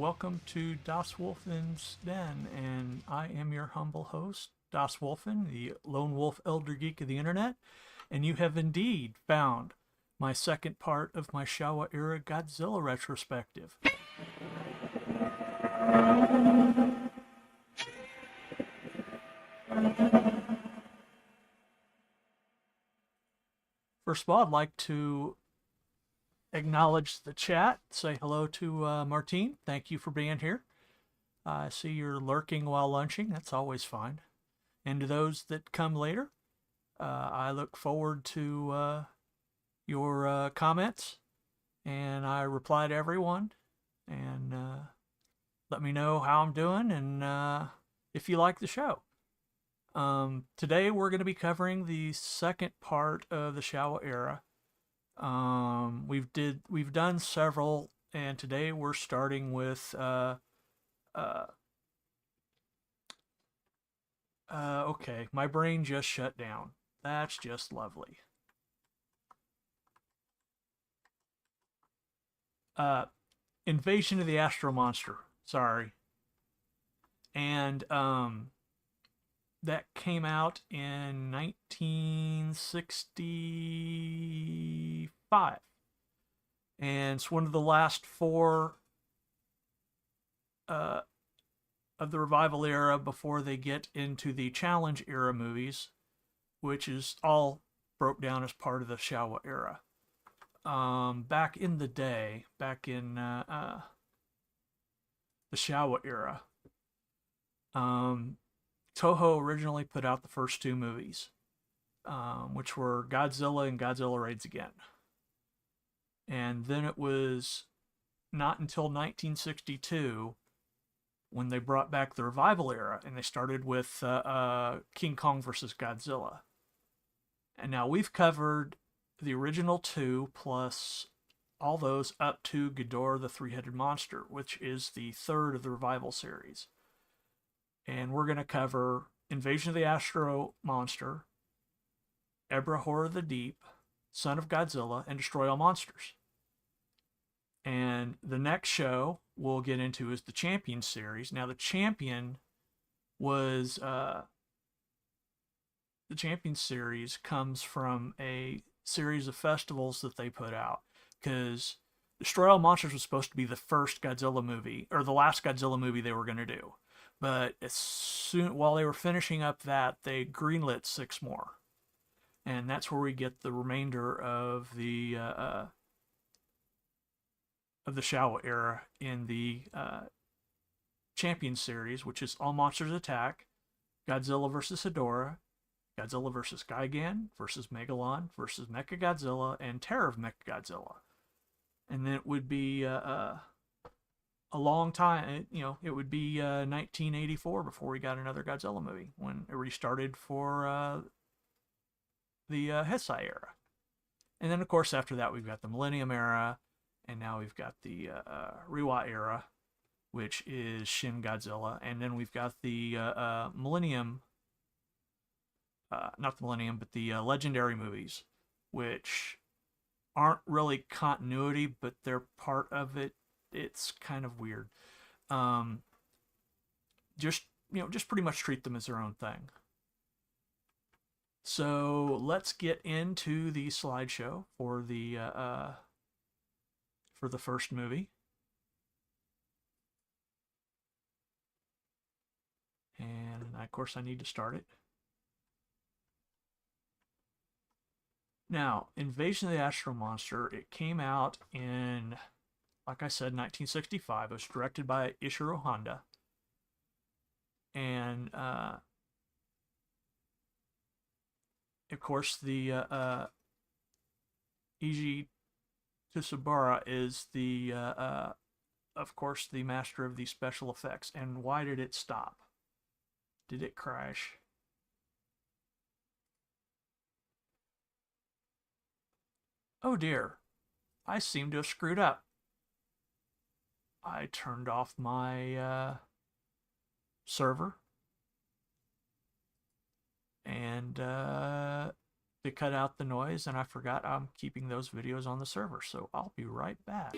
welcome to Daswolfen's Den, and I am your humble host, Daswolfen, the lone wolf elder geek of the internet, and you have indeed found my second part of my Showa era Godzilla retrospective. First of all, I'd like to acknowledge the chat, say hello to Martine. Thank you for being here. I see you're lurking while lunching. That's always fine. And to those that come later, I look forward to your comments, and I reply to everyone, and let me know how I'm doing and if you like the show. Today we're going to be covering the second part of the Showa era. We've done several, and today we're starting with okay, my brain just shut down. That's just lovely. Invasion of the Astro Monster. Sorry. And that came out in 1965. And it's one of the last four of the revival era before they get into the challenge era movies, which is all broke down as part of the Showa era. Back in the day, back in the Showa era, Toho originally put out the first two movies, which were Godzilla and Godzilla Raids Again. And then it was not until 1962 when they brought back the revival era, and they started with King Kong versus Godzilla. And now we've covered the original two plus all those up to Ghidorah the Three-Headed Monster, which is the third of the revival series. And we're going to cover Invasion of the Astro Monster, Ebra Horror of the Deep, Son of Godzilla, and Destroy All Monsters. And the next show we'll get into is the Champion series. Now, the Champion was the Champion series comes from a series of festivals that they put out, because Destroy All Monsters was supposed to be the first Godzilla movie, or the last Godzilla movie they were going to do. But as soon, while they were finishing up that, they greenlit 6 more. And that's where we get the remainder of the Showa era in the Champion series, which is All Monsters Attack, Godzilla vs. Hedorah, Godzilla vs. Gigan versus Megalon versus Mechagodzilla, and Terror of Mechagodzilla. And then it would be a long time, it would be 1984 before we got another Godzilla movie, when it restarted for the Heisei era. And then, of course, after that, we've got the Millennium era, and now we've got the Reiwa era, which is Shin Godzilla. And then we've got the Millennium, not the Millennium, but the Legendary movies, which aren't really continuity, but they're part of it. It's kind of weird. Just pretty much treat them as their own thing. So let's get into the slideshow for the first movie. And of course I need to start it. Now, Invasion of the Astro Monster, it came out in, like I said, 1965. It was directed by Ishiro Honda. And, of course, the Eiji Tsubara is the, of course, the master of the special effects. And why did it stop? Did it crash? Oh dear, I seem to have screwed up. I turned off my server, and to cut out the noise, and I forgot I'm keeping those videos on the server, so I'll be right back.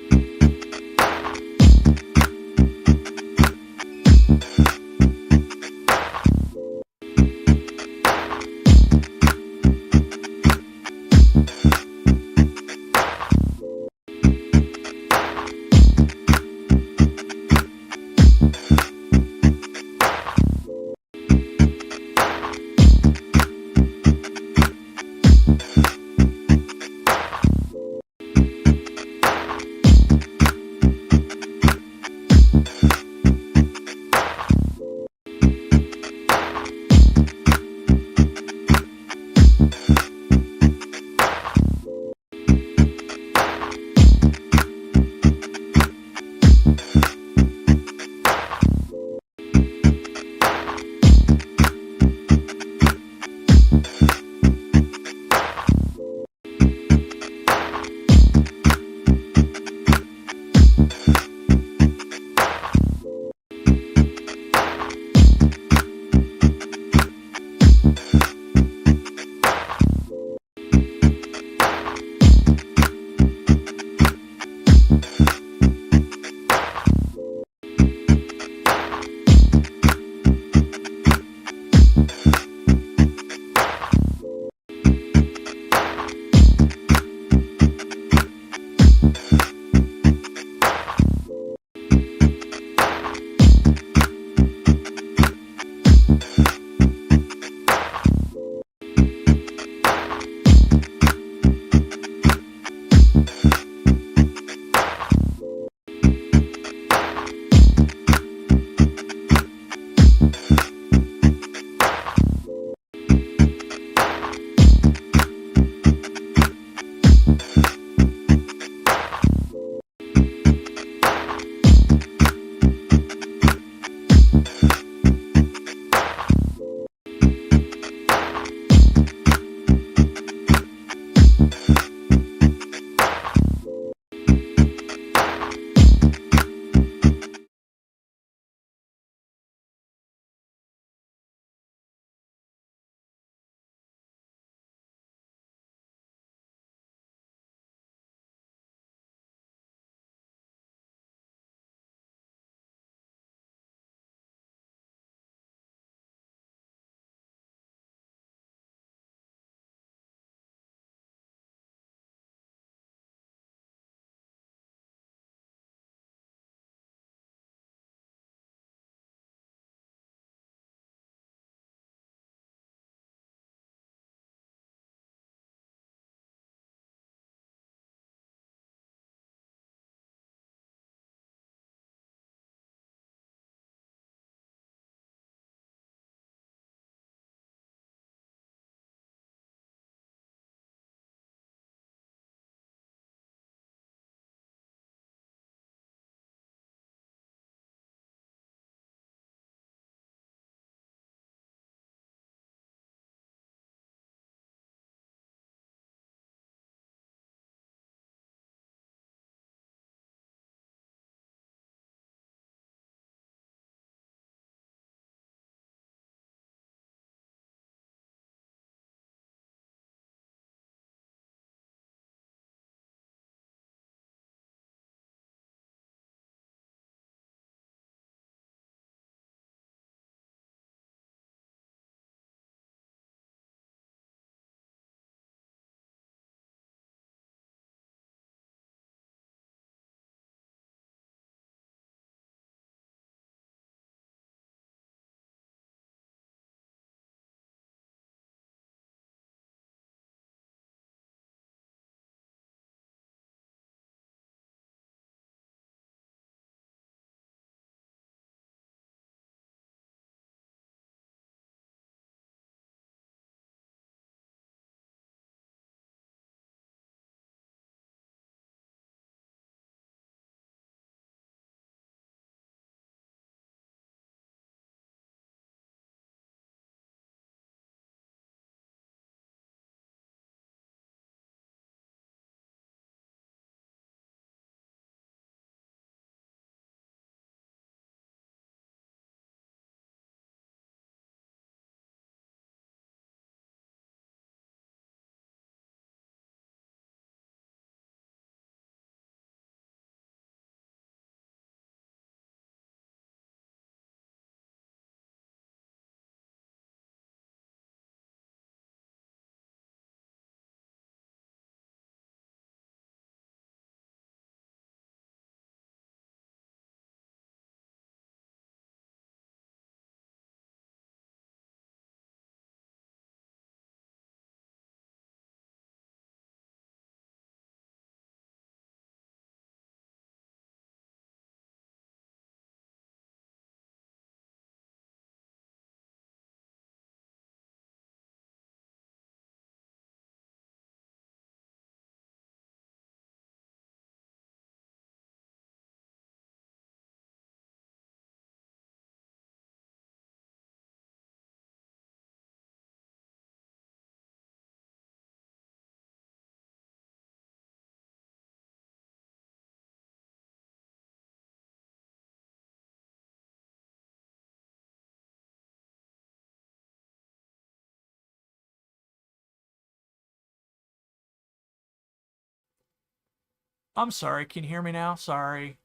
I'm sorry. Can you hear me now? Sorry.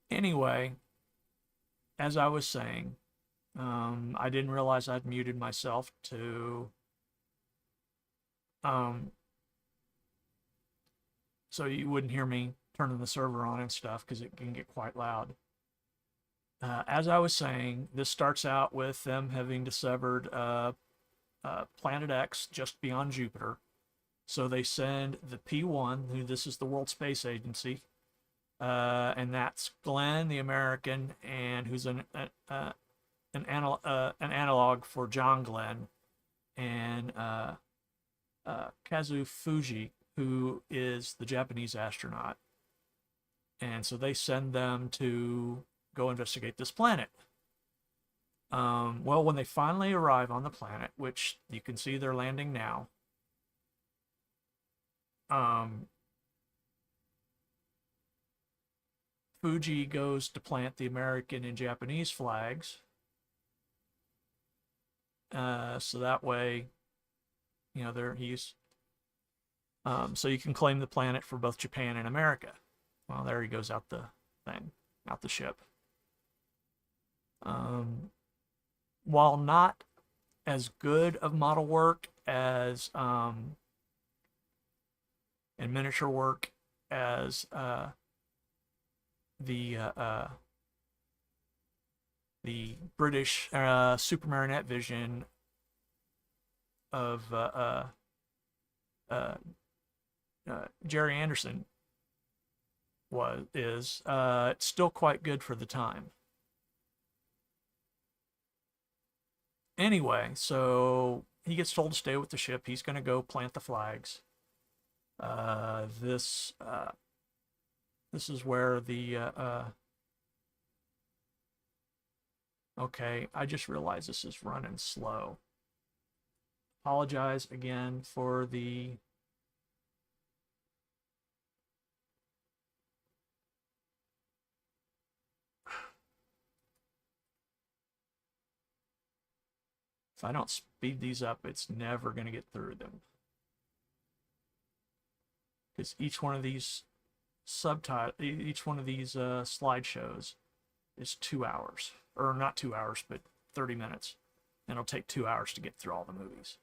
Anyway, as I was saying, I didn't realize I'd muted myself to um, so you wouldn't hear me turning the server on and stuff because it can get quite loud. As I was saying, this starts out with them having discovered Planet X just beyond Jupiter. So they send the P1, who this is the World Space Agency, and that's Glenn, the American, and who's an analog for John Glenn, and Kazu Fuji, who is the Japanese astronaut. And so they send them to go investigate this planet. Well, when they finally arrive on the planet, which you can see they're landing now, Fuji goes to plant the American and Japanese flags. So that way, you know, so you can claim the planet for both Japan and America. Well, there he goes out the thing, out the ship. While not as good of model work as and miniature work as the British Super Marionette vision of Jerry Anderson it's still quite good for the time. Anyway, so he gets told to stay with the ship. He's going to go plant the flags. This is where the okay, I just realized this is running slow. Apologize again for the if I don't speed these up, it's never going to get through them. Because each one of these slideshows is 2 hours. Or not 2 hours, but 30 minutes. And it'll take 2 hours to get through all the movies.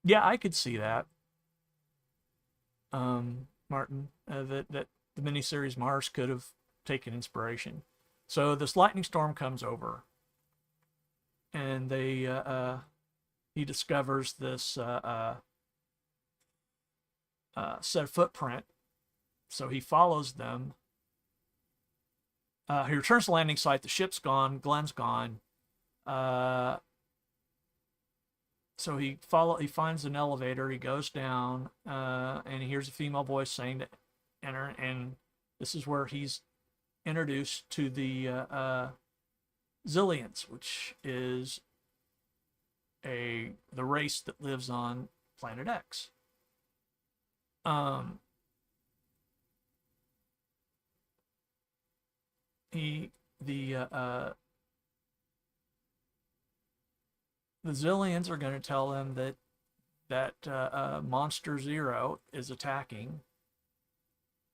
Yeah, I could see that. Martin, that the miniseries Mars could have taken inspiration. So this lightning storm comes over, and he discovers this set of footprint. So he follows them. He returns to the landing site. The ship's gone. Glenn's gone. So he finds an elevator. He goes down, and he hears a female voice saying to enter. And this is where he's introduced to the Zillions, which is the race that lives on Planet X. The Zillions are going to tell them that Monster Zero is attacking,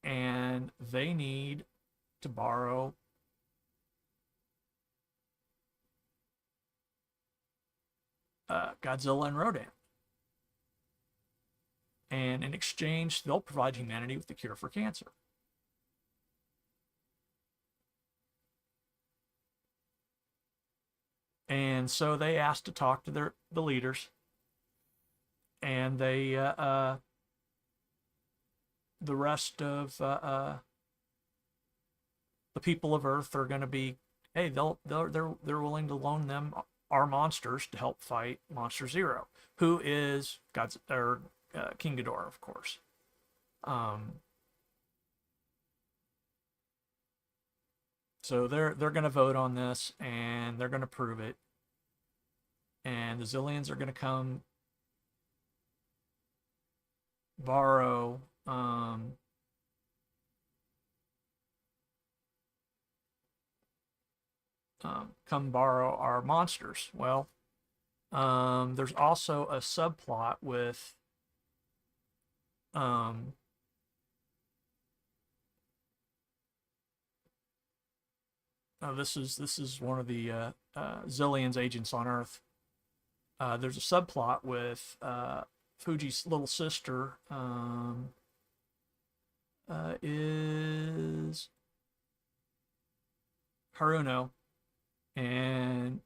and they need to borrow Godzilla and Rodan. And in exchange, they'll provide humanity with the cure for cancer. And so they asked to talk to the leaders, and the rest of the people of Earth are going to be, hey, they're willing to loan them our monsters to help fight Monster Zero, who is King Ghidorah, of course. So they're going to vote on this, and they're going to prove it. And the Zillions are going to come borrow come borrow our monsters. Well, there's also a subplot with um, this is one of the Zillions agents on Earth. There's a subplot with Fuji's little sister is Haruno, and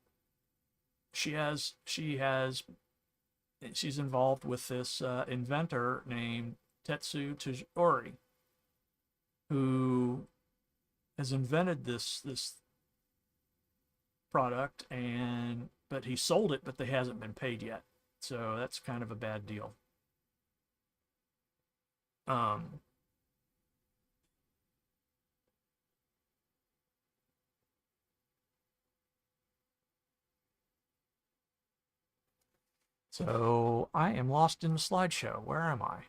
she's involved with this inventor named Tetsu Tujori, who has invented this product, and but he sold it, but they hasn't been paid yet. So that's kind of a bad deal. Um, so I am lost in the slideshow. Where am I?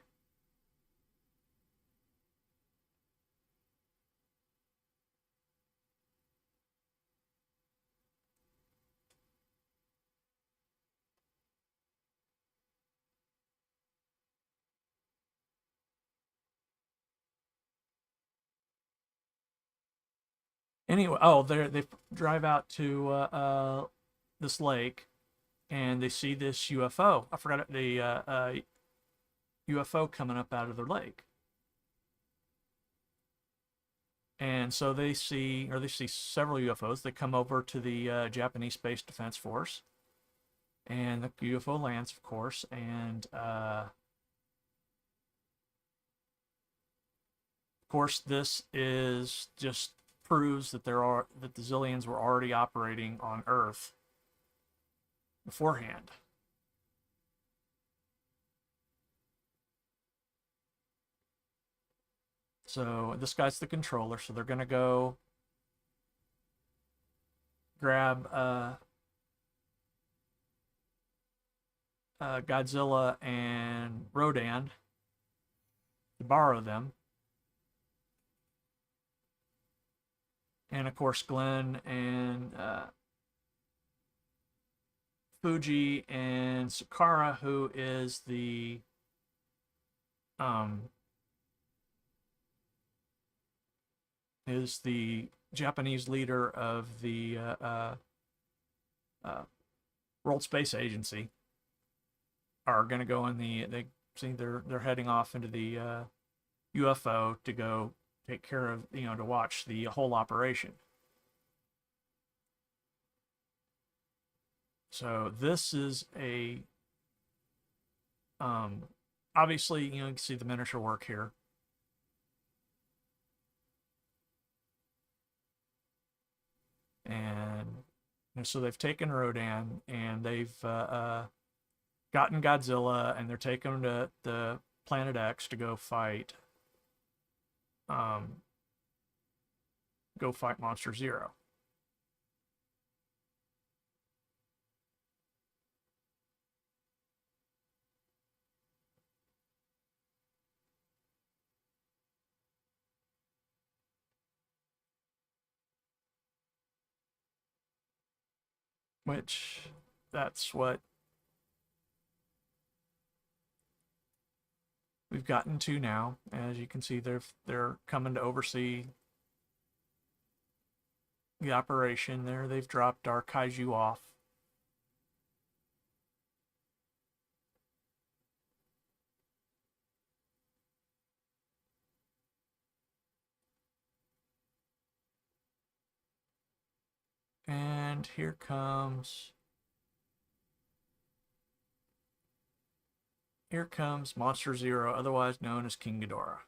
Anyway, oh, they drive out to this lake, and they see this UFO. I forgot the UFO coming up out of the lake. And so they see several UFOs. They come over to the Japanese Space Defense Force, and the UFO lands, of course. And of course, this is just proves that that the Zillions were already operating on Earth beforehand. So this guy's the controller, so they're gonna go grab Godzilla and Rodan to borrow them. And of course, Glenn and Fuji and Sakara, who is um, the Japanese leader of the World Space Agency, are going to go in they're heading off into the UFO to go take care of, to watch the whole operation. So this is a obviously, you can see the miniature work here. And so they've taken Rodan, and they've gotten Godzilla, and they're taking him to the Planet X to go fight Monster Zero. Which, that's what we've gotten to now. As you can see, they're coming to oversee the operation there. They've dropped our kaiju off. And here comes Monster Zero, otherwise known as King Ghidorah.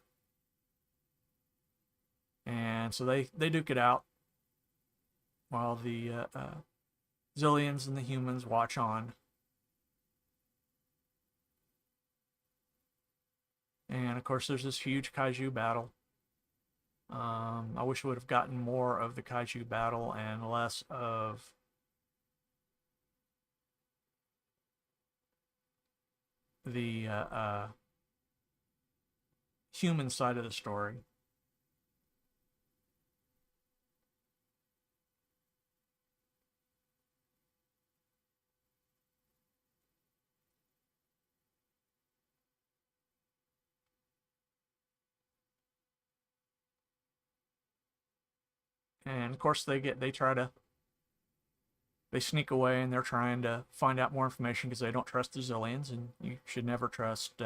And so they duke it out while the Zillions and the humans watch on. And of course, there's this huge kaiju battle. I wish we would have gotten more of the kaiju battle and less of the human side of the story. And of course they sneak away and they're trying to find out more information because they don't trust the Zillions, and you should never trust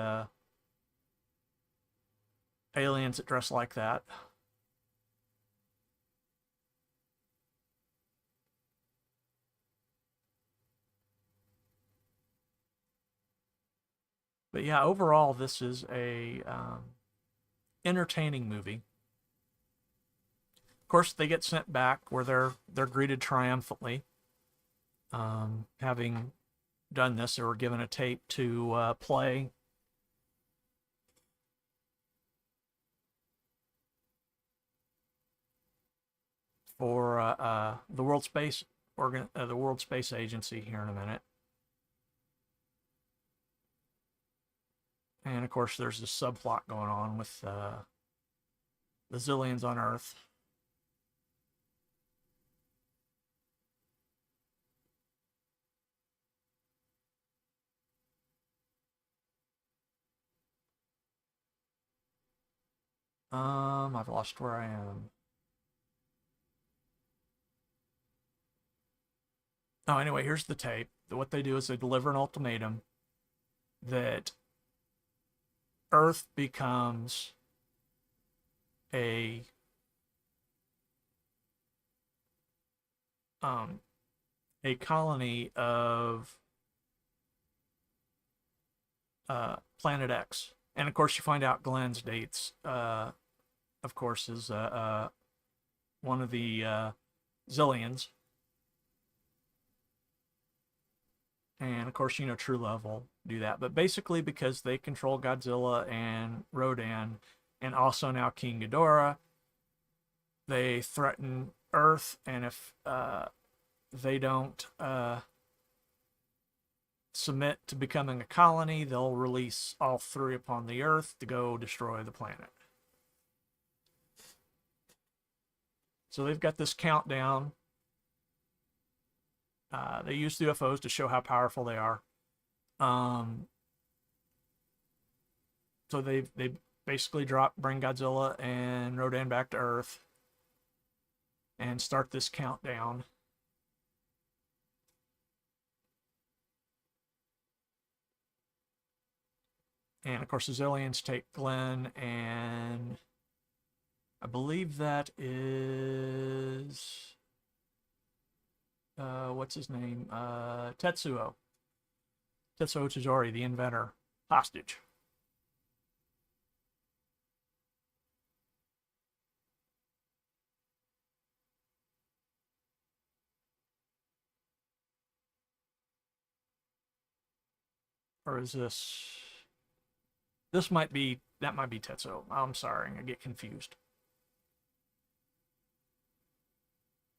aliens that dress like that. But yeah, overall, this is a entertaining movie. Of course, they get sent back where they're greeted triumphantly. Having done this, they were given a tape to play for the World Space Agency here in a minute. And of course, there's this subplot going on with the Zillions on Earth. I've lost where I am. Oh, anyway, here's the tape. What they do is they deliver an ultimatum that Earth becomes a um, a colony of Planet X. And of course, you find out Glenn's dates, of course, is one of the Zillions. And of course, True Love will do that. But basically, because they control Godzilla and Rodan, and also now King Ghidorah, they threaten Earth. And if they don't submit to becoming a colony, they'll release all three upon the Earth to go destroy the planet. So they've got this countdown. They use the UFOs to show how powerful they are. So they basically bring Godzilla and Rodan back to Earth and start this countdown. And of course, the Zillions take Glenn, and I believe that is what's his name? Tetsuo Tsutori, the inventor, hostage. Or is this might be Tetsuo. I'm sorry, I get confused.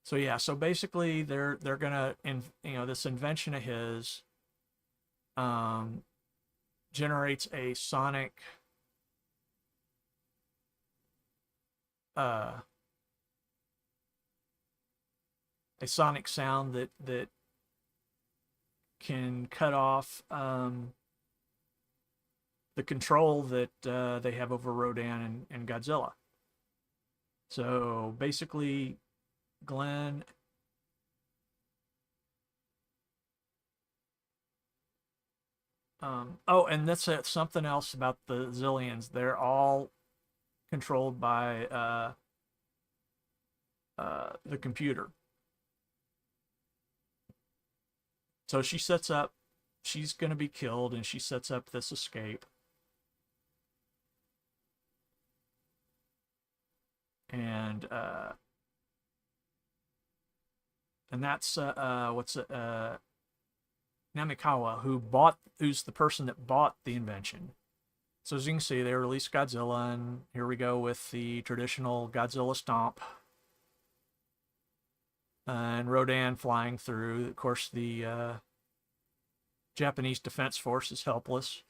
So yeah, so basically they're gonna this invention of his um, generates uh, a sonic sound that can cut off the control that they have over Rodan and Godzilla. So basically, Glenn oh, and that's something else about the Zillions. They're all controlled by the computer. So she's going to be killed, and she sets up this escape. And that's Namikawa, who's the person that bought the invention. So as you can see, they released Godzilla, and here we go with the traditional Godzilla stomp. And Rodan flying through. Of course, the Japanese Defense Force is helpless,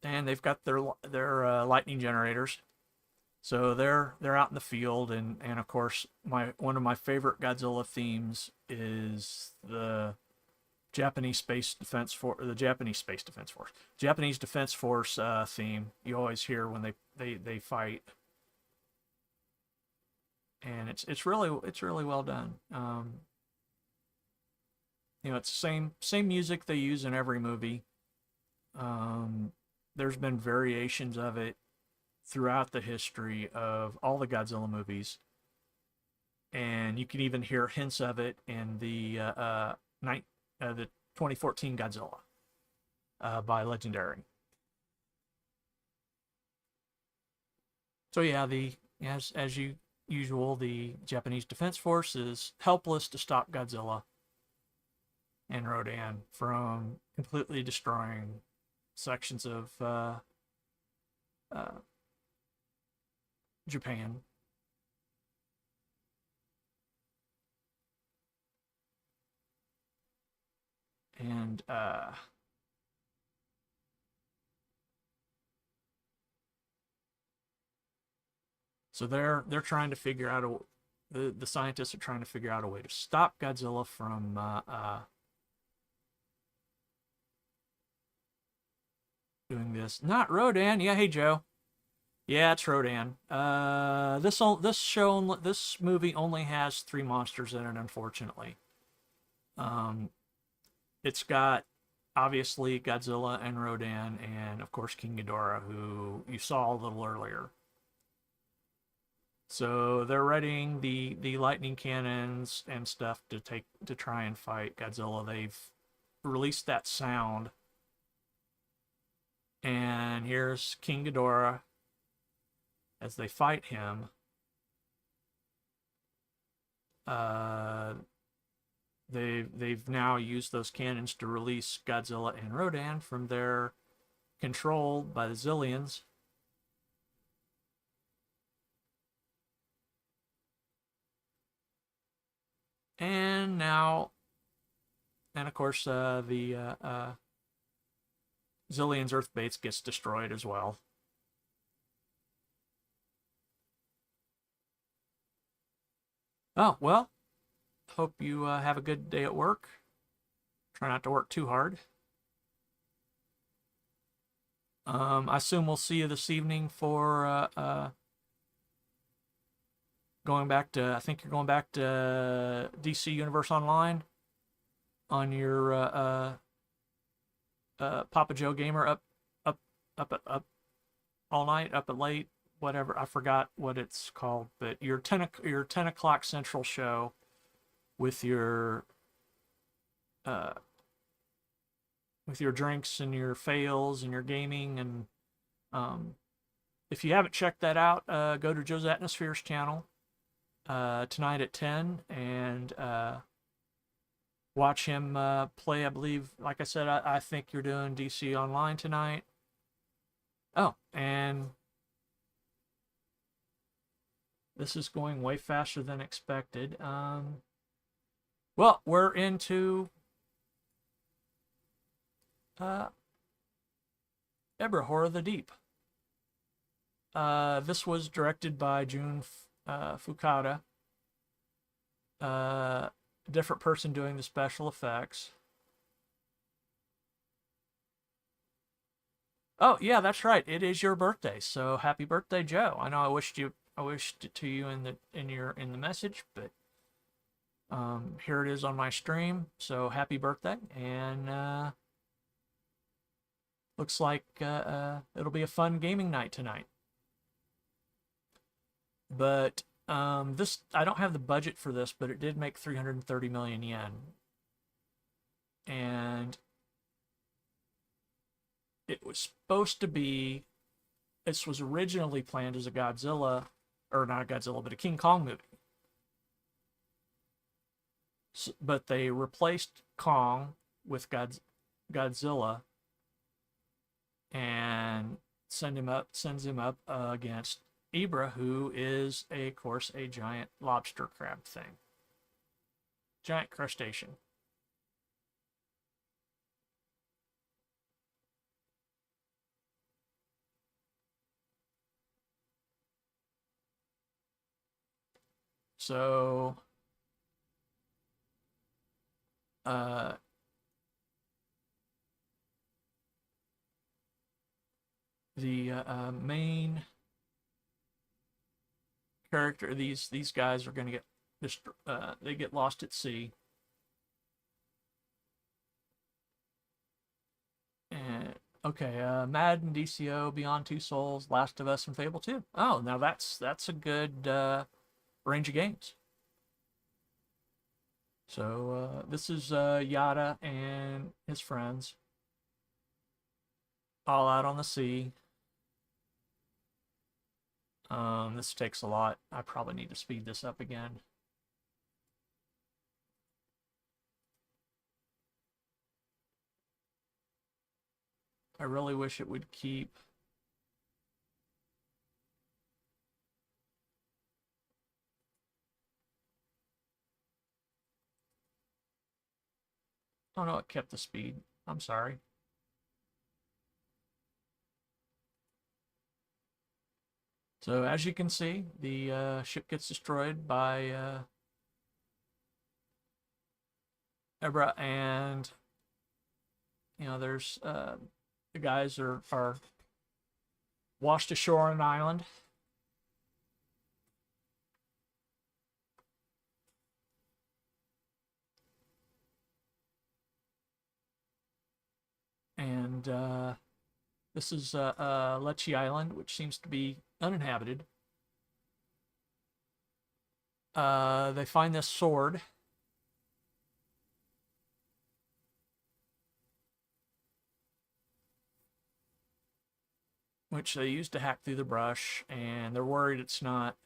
and they've got their lightning generators, so they're out in the field, and of course one of my favorite Godzilla themes is the Japanese Defense Force theme you always hear when they fight. and it's really well done. It's the same music they use in every movie. Um, there's been variations of it throughout the history of all the Godzilla movies, and you can even hear hints of it in the 2014 Godzilla by Legendary. So yeah, the as usual, the Japanese Defense Force is helpless to stop Godzilla and Rodan from completely destroying sections of uh, Japan. And so they're trying to figure out the scientists are trying to figure out a way to stop Godzilla from doing this. Not Rodan. Yeah, hey Joe. Yeah, it's Rodan. This movie only has three monsters in it, unfortunately. Um, it's got obviously Godzilla and Rodan, and of course King Ghidorah, who you saw a little earlier. So they're readying the lightning cannons and stuff to try and fight Godzilla. They've released that sound, and here's King Ghidorah as they fight him. Uh, they've now used those cannons to release Godzilla and Rodan from their control by the Zillions. And now, and of course, the Zillion's Earth base gets destroyed as well. Oh, well, hope you have a good day at work. Try not to work too hard. I assume we'll see you this evening for going back to, I think you're going back to DC Universe Online on your Papa Joe Gamer up all night, up at late, whatever. I forgot what it's called, but your 10 o'clock Central show with your uh, drinks and your fails and your gaming. And if you haven't checked that out, go to Joe's Atmospheres channel tonight at 10 and watch him play. I believe, like I said, I think you're doing DC Online tonight. Oh, and this is going way faster than expected. Well, we're into Ebra, Horror of the Deep. This was directed by Jun Fukada. A different person doing the special effects. Oh yeah, that's right. It is your birthday, so happy birthday, Joe. I know I wished it to you in the message, but here it is on my stream. So happy birthday, and looks like it'll be a fun gaming night tonight. But this, I don't have the budget for this, but it did make 330 million yen, and it was supposed to be. This was originally planned as a Godzilla, or not a Godzilla, but a King Kong movie. So, but they replaced Kong with Godzilla and sends him up against Ibra, who is, of course, a giant lobster crab thing. Giant crustacean. So, the main these guys are going to get they get lost at sea. And okay, Madden, DCO, Beyond Two Souls, Last of Us, and Fable 2. Oh, now that's a good range of games. So this is Yada and his friends all out on the sea. This takes a lot. I probably need to speed this up again. I really wish it would keep. Oh no, it kept the speed. I'm sorry. So as you can see, the ship gets destroyed by Ebra, and there's the guys are washed ashore on an island. And this is Lecce Island, which seems to be uninhabited. They find this sword. Which they use to hack through the brush, and they're worried it's not.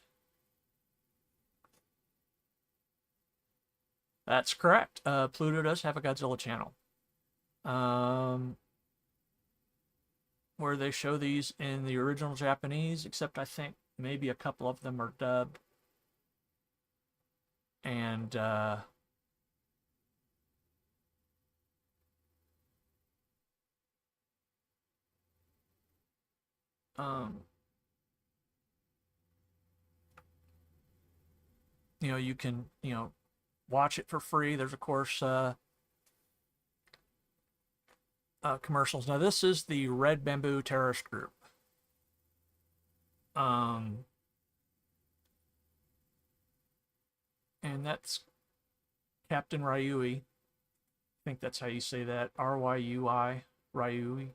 That's correct. Pluto does have a Godzilla channel. Where they show these in the original Japanese, except I think maybe a couple of them are dubbed. And you can watch it for free. There's of course commercials. Now this is the Red Bamboo Terrorist Group. And that's Captain Ryui. I think that's how you say that. Ryui. Ryui.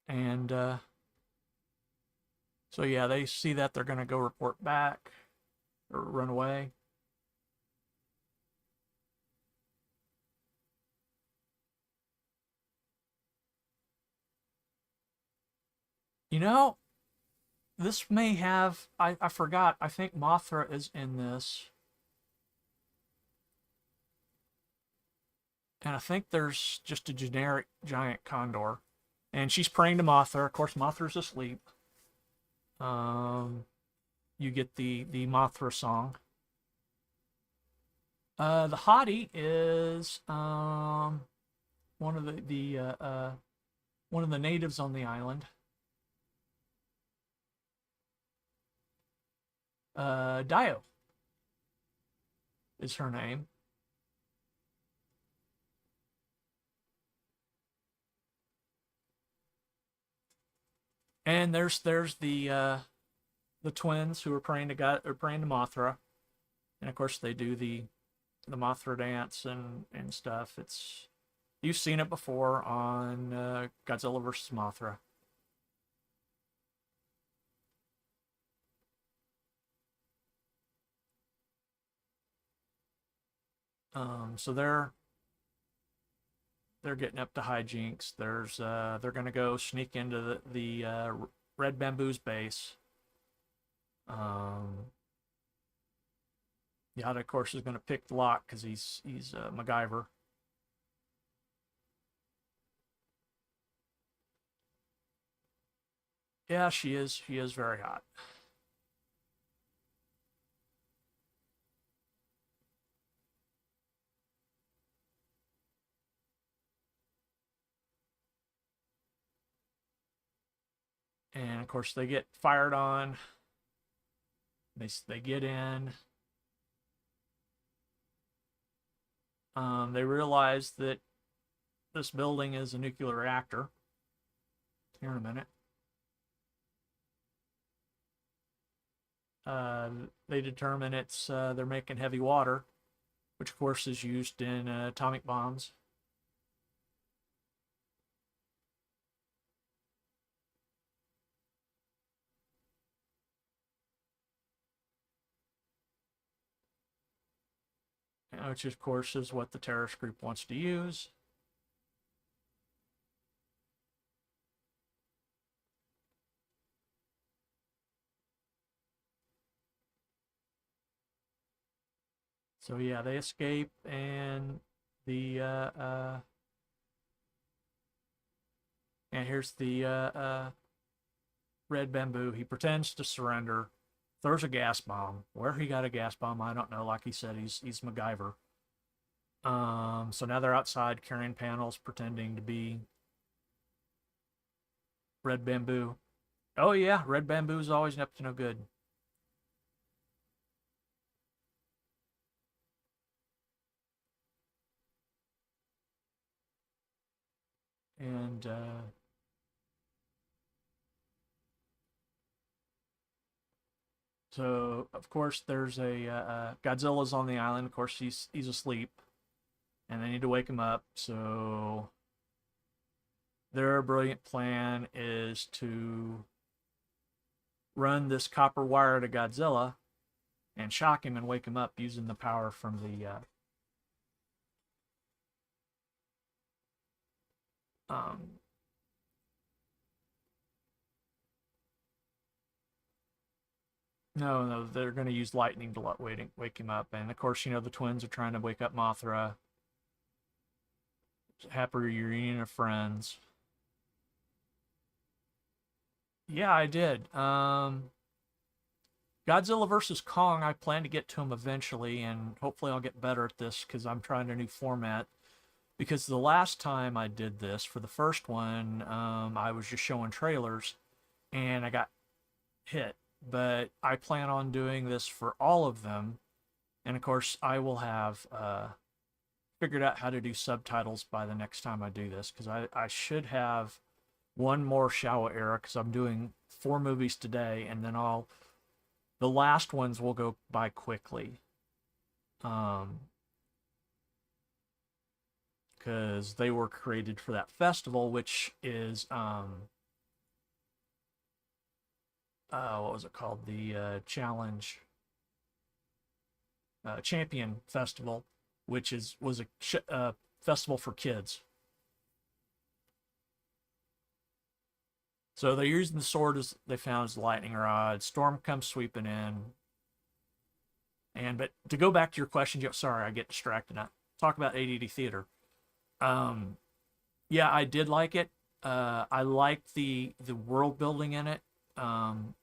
And so yeah, they see that they're going to go report back or run away. This may have, I forgot, I think Mothra is in this. And I think there's just a generic giant condor. And she's praying to Mothra. Of course, Mothra's asleep. You get the Mothra song. The hottie is one of the natives on the island. Dio is her name. And there's the twins who are praying to God, or praying to Mothra, and of course they do the Mothra dance and stuff. You've seen it before on Godzilla vs. Mothra. So they're getting up to hijinks. They're gonna go sneak into the Red Bamboo's base. Yada, of course, is gonna pick the lock because he's MacGyver. Yeah, she is. She is very hot. And of course, they get fired on. They get in. They realize that this building is a nuclear reactor. Here in a minute. They determine they're making heavy water, which of course is used in atomic bombs. Which of course is what the terrorist group wants to use. So yeah, they escape, and the and here's the red bamboo. He pretends to surrender, throws a gas bomb. Where he got a gas bomb, I don't know. Like he said, he's MacGyver. So now they're outside carrying panels, pretending to be red bamboo. Oh yeah, red bamboo is always up to no good. And so of course there's a Godzilla's on the island. Of course he's asleep, and they need to wake him up. So their brilliant plan is to run this copper wire to Godzilla and shock him and wake him up using the power from the um, no, they're going to use lightning to wake him up. And of course, the twins are trying to wake up Mothra. Happy reunion of friends. Yeah, I did. Godzilla versus Kong, I plan to get to him eventually, and hopefully I'll get better at this because I'm trying a new format. Because the last time I did this, for the first one, I was just showing trailers, and I got hit. But I plan on doing this for all of them, and of course I will have figured out how to do subtitles by the next time I do this, because I should have one more Showa era, because I'm doing 4 movies today, and then the last ones will go by quickly. Because they were created for that festival, which is what was it called? The Challenge Champion Festival, which was a festival for kids. So they're using the sword as they found as lightning rod. Storm comes sweeping in. But to go back to your question, sorry, I get distracted. I talk about ADD theater. Yeah, I did like it. I liked the world building in it. And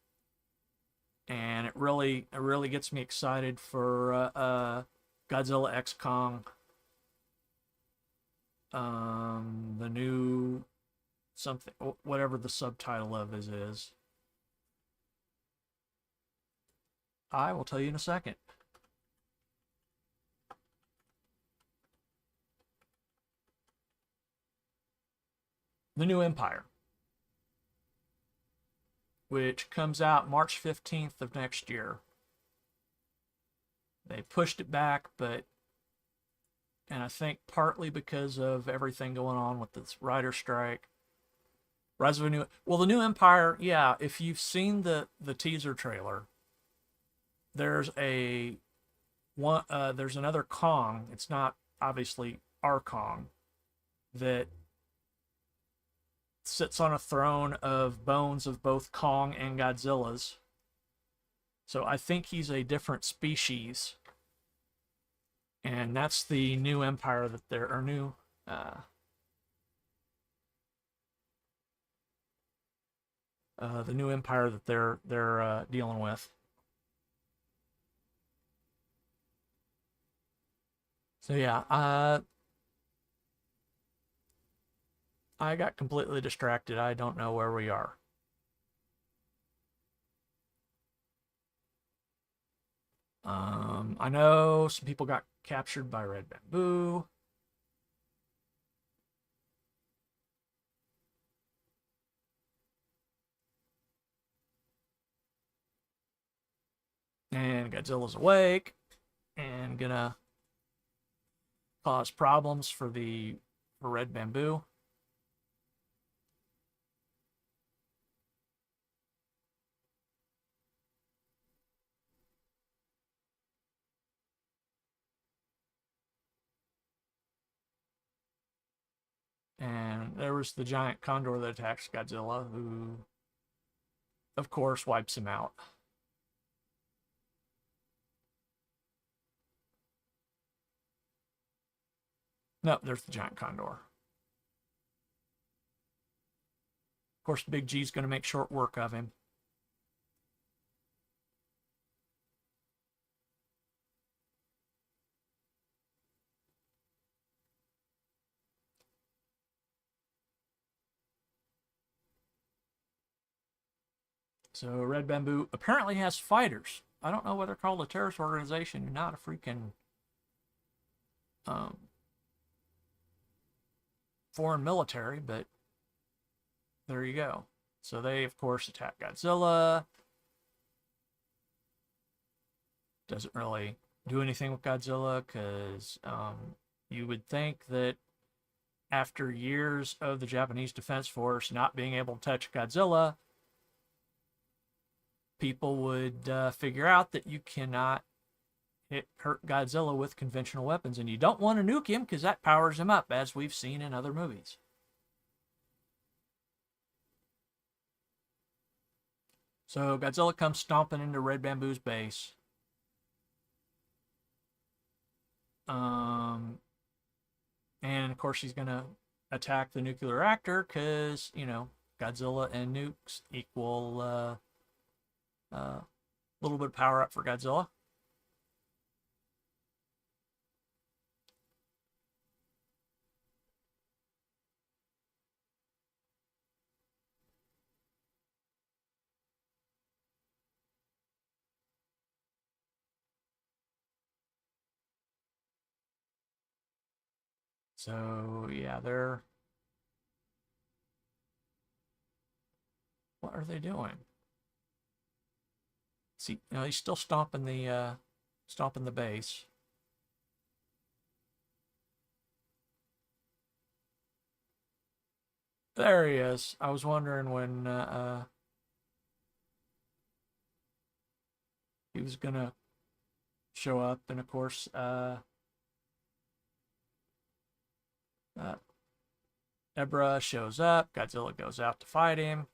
it really gets me excited for Godzilla X Kong. The new something, whatever the subtitle of this is. I will tell you in a second. The New Empire, which comes out March 15th of next year. They pushed it back, and I think partly because of everything going on with this writer strike. Rise of a New, well, the New Empire, yeah, if you've seen the teaser trailer, there's there's another Kong. It's not obviously our Kong, that sits on a throne of bones of both Kong and Godzilla's. So I think he's a different species. And that's the new empire that they're, the new empire that they're dealing with. So yeah, I got completely distracted. I don't know where we are. I know some people got captured by red bamboo. And Godzilla's awake and gonna cause problems for red bamboo. And there was the giant condor that attacks Godzilla, who, of course, wipes him out. No, there's the giant condor. Of course, Big G's going to make short work of him. So Red Bamboo apparently has fighters. I don't know whether they're called a terrorist organization, not a freaking um, foreign military, but there you go. So they, of course, attack Godzilla. Doesn't really do anything with Godzilla because you would think that after years of the Japanese Defense Force not being able to touch Godzilla, people would figure out that you cannot hurt Godzilla with conventional weapons, and you don't want to nuke him because that powers him up, as we've seen in other movies. So Godzilla comes stomping into Red Bamboo's base. Um, and of course he's gonna attack the nuclear reactor because Godzilla and nukes equal a little bit of power up for Godzilla. So yeah, they're what are they doing? See, he's still stomping the base. There he is. I was wondering when he was gonna show up, and of course, uh, Ebra shows up. Godzilla goes out to fight him.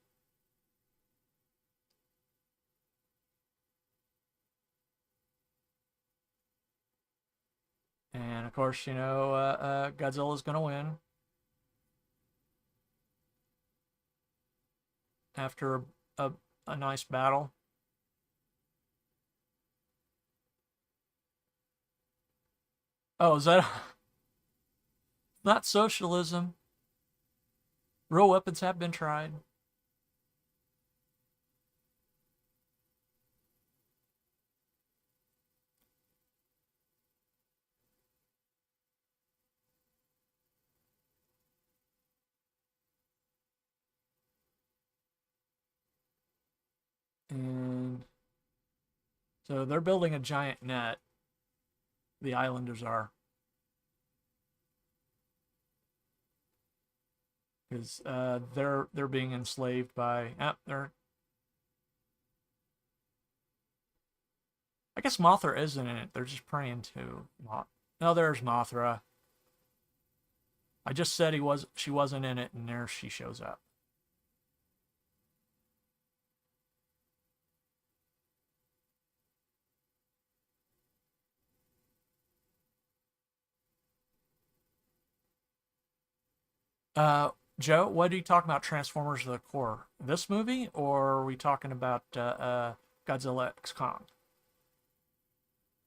And of course, Godzilla's gonna win after a nice battle. Oh, is that not socialism? Real weapons have been tried. And so they're building a giant net. The islanders are. Because they're being enslaved by they're I guess Mothra isn't in it. They're just praying to No, there's Mothra. I just said she wasn't in it, and there she shows up. Uh, Joe, what are you talking about? Transformers: The Core, this movie, or are we talking about Godzilla X Kong,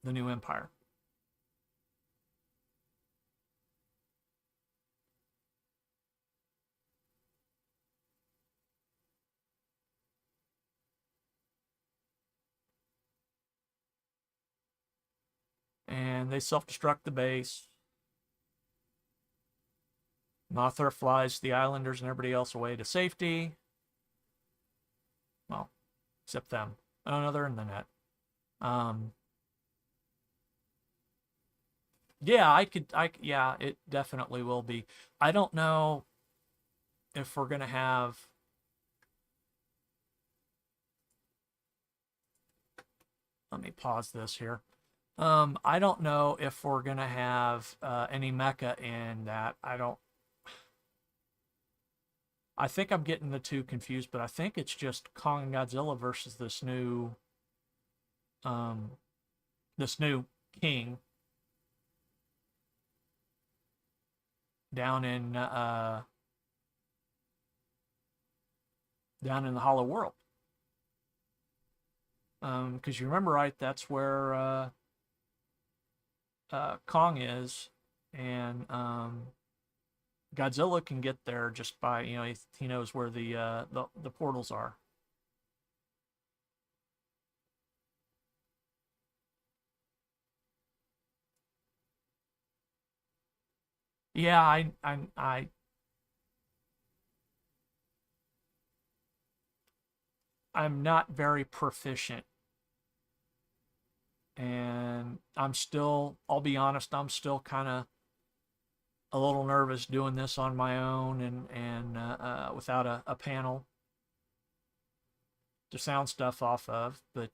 the New Empire? They self-destruct the base. Mothra flies the islanders and everybody else away to safety. Well, except them. Oh, no, they're in the net. Yeah, yeah, it definitely will be. I don't know if we're gonna have. Let me pause this here. I don't know if we're gonna have any mecha in that. I think I'm getting the two confused, but I think it's just Kong and Godzilla versus um, this new king down in the Hollow World. Because you remember, right? That's where Kong is, and Godzilla can get there just by he knows where the portals are. Yeah, I'm not very proficient, and I'll be honest, I'm still kind of a little nervous doing this on my own and without a panel to sound stuff off of. But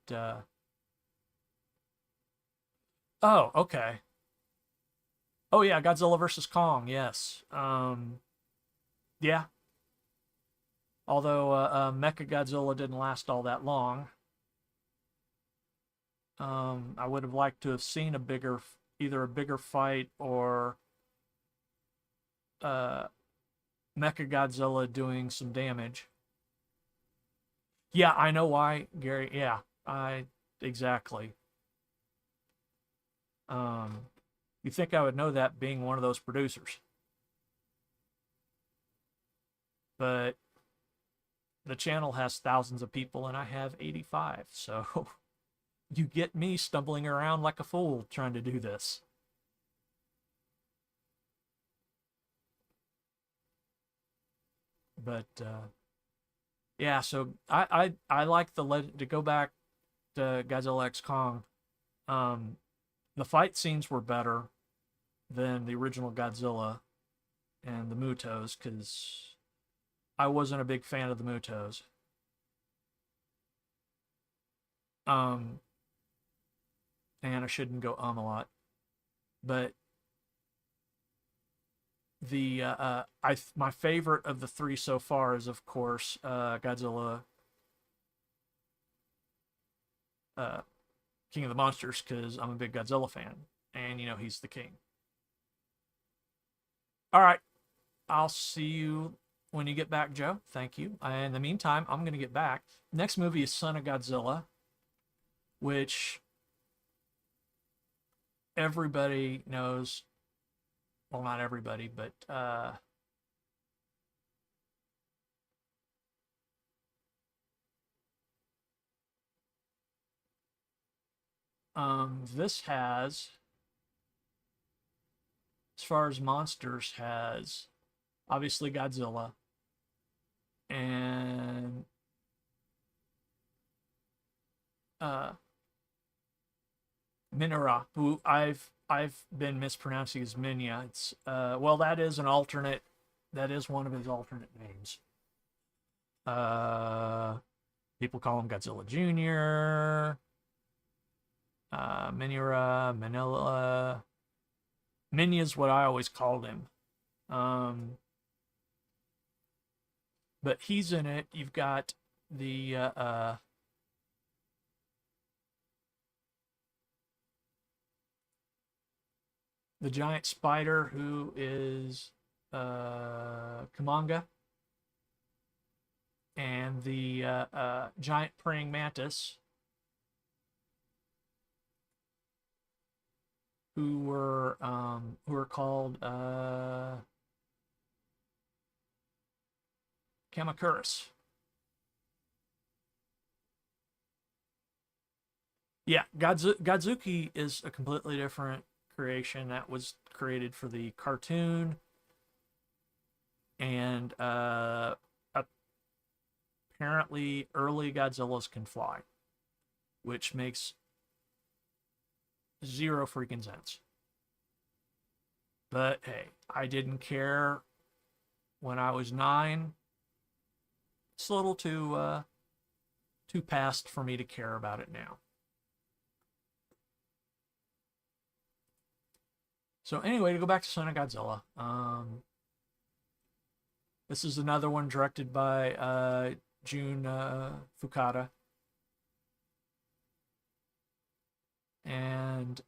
oh, okay. Oh yeah, Godzilla versus Kong. Yes. Yeah. Although Mecha Godzilla didn't last all that long. I would have liked to have seen either a bigger fight or uh, Mecha Godzilla doing some damage. Yeah, I know why, Gary. Yeah, exactly. You think I would know that being one of those producers, but the channel has thousands of people and I have 85, so you get me stumbling around like a fool trying to do this. But yeah, so I like to go back to Godzilla X Kong. The fight scenes were better than the original Godzilla and the Mutos because I wasn't a big fan of the Mutos. And I shouldn't go a lot, but my favorite of the three so far is of course Godzilla, King of the Monsters, because I'm a big Godzilla fan, and he's the king. All right, I'll see you when you get back, Joe. Thank you. In the meantime, I'm gonna get back. Next movie is Son of Godzilla, which everybody knows. Well, not everybody, but this has, as far as monsters, has obviously Godzilla and Minera, who I've been mispronouncing as Minya. It's well, that is an alternate. That is one of his alternate names. People call him Godzilla Junior. Minera, Manila. Minya is what I always called him. But he's in it. You've got the giant spider who is Kamanga, and the giant praying mantis who were called Kamacuras. Yeah, Godzuki is a completely different creation that was created for the cartoon, and apparently early Godzillas can fly, which makes zero freaking sense. But hey, I didn't care when I was 9. It's a little too past for me to care about it now. So anyway, to go back to Son of Godzilla, this is another one directed by Jun Fukada, and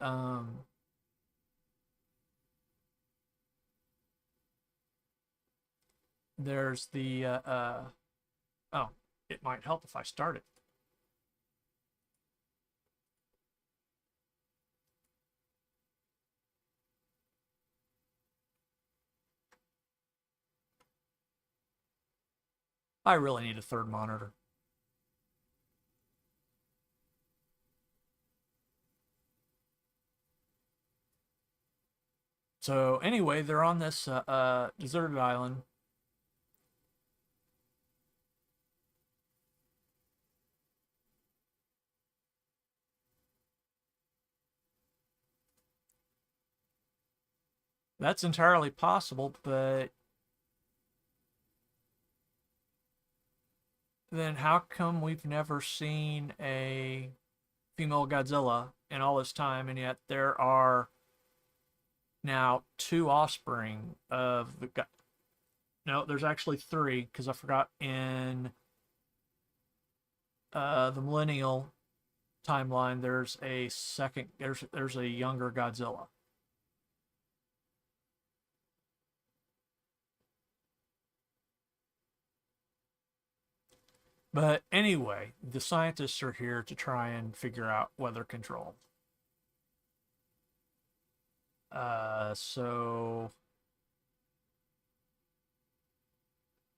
there's the oh, it might help if I start it. I really need a third monitor. So anyway, they're on this deserted island. That's entirely possible, but then how come we've never seen a female Godzilla in all this time, and yet there are now 2 offspring of the no, there's actually 3, because I forgot in the millennial timeline there's a second, there's a younger Godzilla. But anyway, the scientists are here to try and figure out weather control. So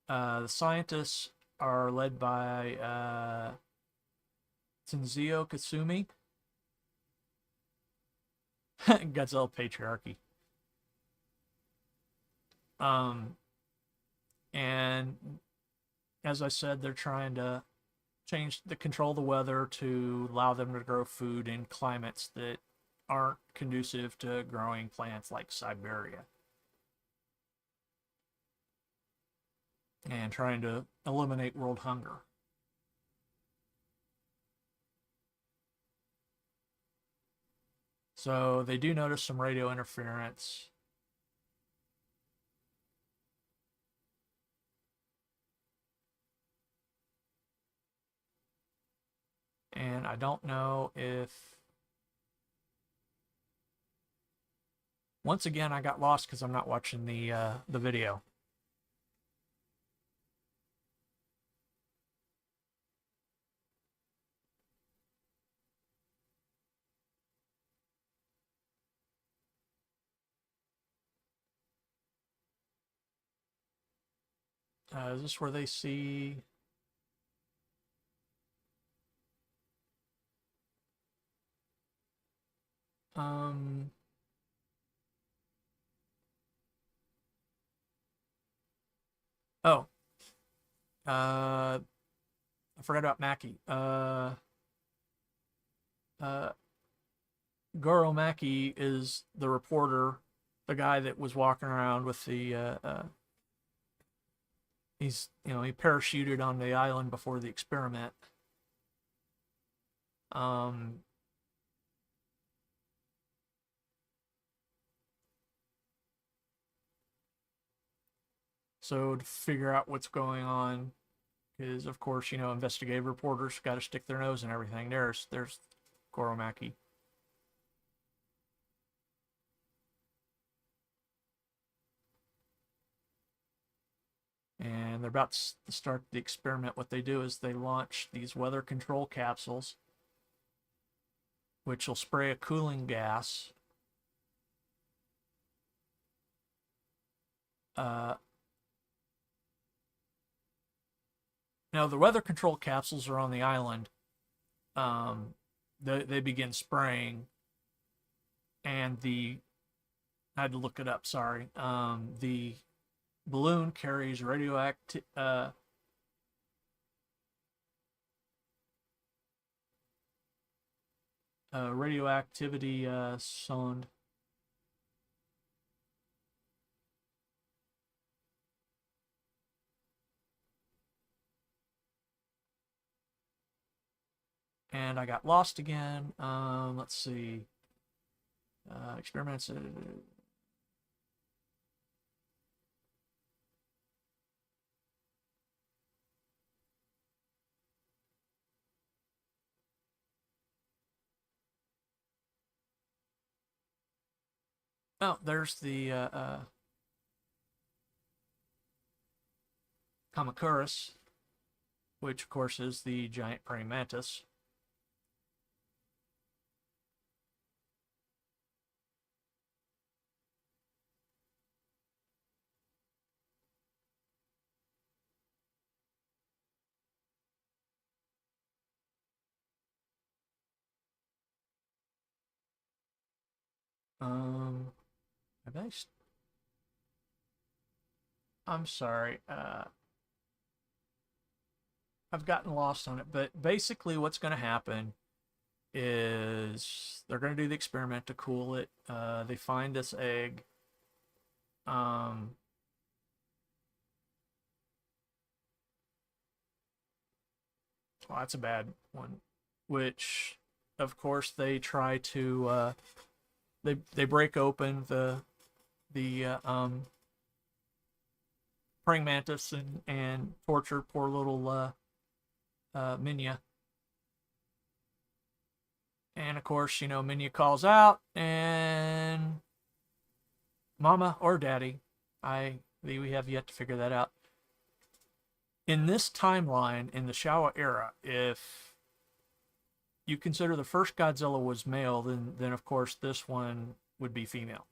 the scientists are led by Tenzio Kasumi. Godzilla patriarchy. And as I said, they're trying to control the weather to allow them to grow food in climates that aren't conducive to growing plants like Siberia. And trying to eliminate world hunger. So they do notice some radio interference. And I don't know if... Once again, I got lost because I'm not watching the video. Is this where they see... Oh. I forgot about Mackie. Goro Mackie is the reporter, the guy that was walking around with the he parachuted on the island before the experiment. So to figure out what's going on, because of course, investigative reporters got to stick their nose in everything. There's Goro Mackie. And they're about to start the experiment. What they do is they launch these weather control capsules, which will spray a cooling gas. Now, the weather control capsules are on the island. They begin spraying. and I had to look it up. Sorry. The balloon carries radioactivity sonde. And I got lost again. Let's see. Experiments. Oh, there's the Kamacuras, which of course is the giant praying mantis. Um, have I? I'm sorry. I've gotten lost on it, but basically, what's going to happen is they're going to do the experiment to cool it. They find this egg. Um, well, that's a bad one. Which, of course, they try to they break open the praying mantis and torture poor little Minya. And of course, Minya calls out, and Mama or Daddy, we have yet to figure that out. In this timeline, in the Showa era, if you consider the first Godzilla was male, then of course this one would be female.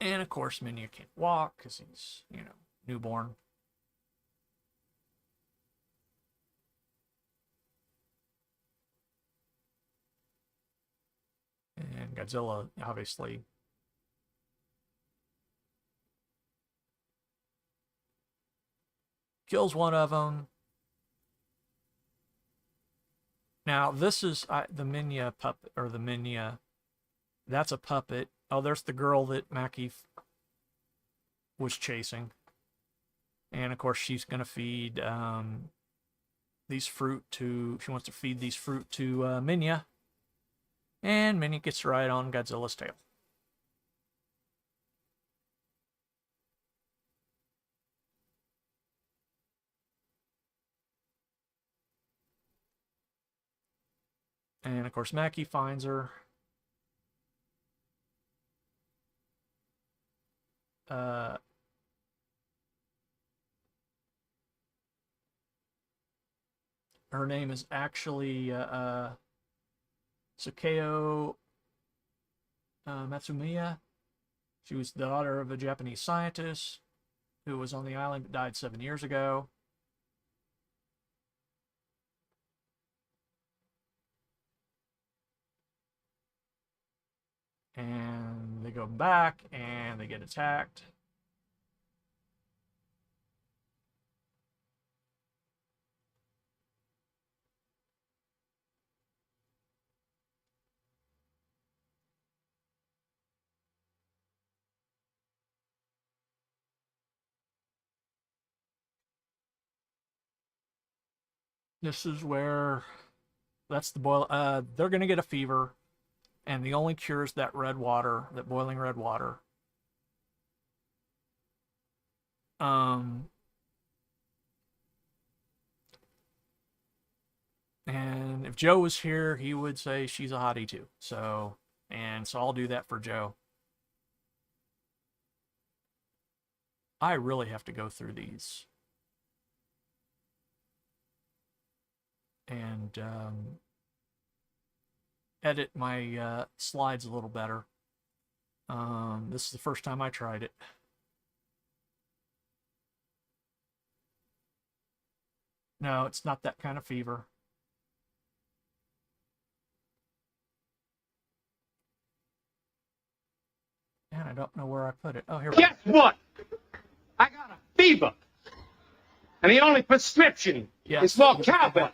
And of course, Minya can't walk because he's, newborn. And Godzilla obviously kills one of them. Now, this is the Minya puppet, or the Minya. That's a puppet. Oh, there's the girl that Maki was chasing. And of course, she's going to feed these fruit to. She wants to feed these fruit to Minya. And Minya gets right on Godzilla's tail. And of course, Maki finds her. Uh, her name is actually Sakeo Matsumiya. She was the daughter of a Japanese scientist who was on the island but died 7 years ago. And they go back and they get attacked. This is where that's the boil. They're gonna get a fever, and the only cure is that red water, that boiling red water. Um, and if Joe was here, he would say she's a hottie too. So I'll do that for Joe. I really have to go through these and edit my slides a little better. This is the first time I tried it. No, it's not that kind of fever. And I don't know where I put it. Oh, here we go. Guess what? I got a fever. And the only prescription is more cowbell.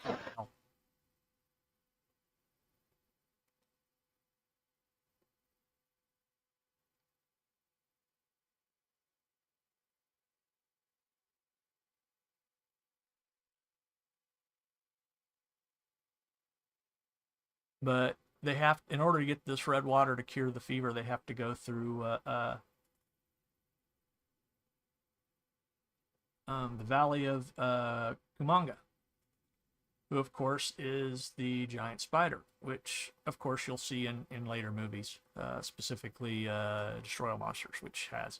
But they have, in order to get this red water to cure the fever, they have to go through the valley of Kumanga, who of course is the giant spider, which of course you'll see in later movies, specifically Destroy All Monsters, which has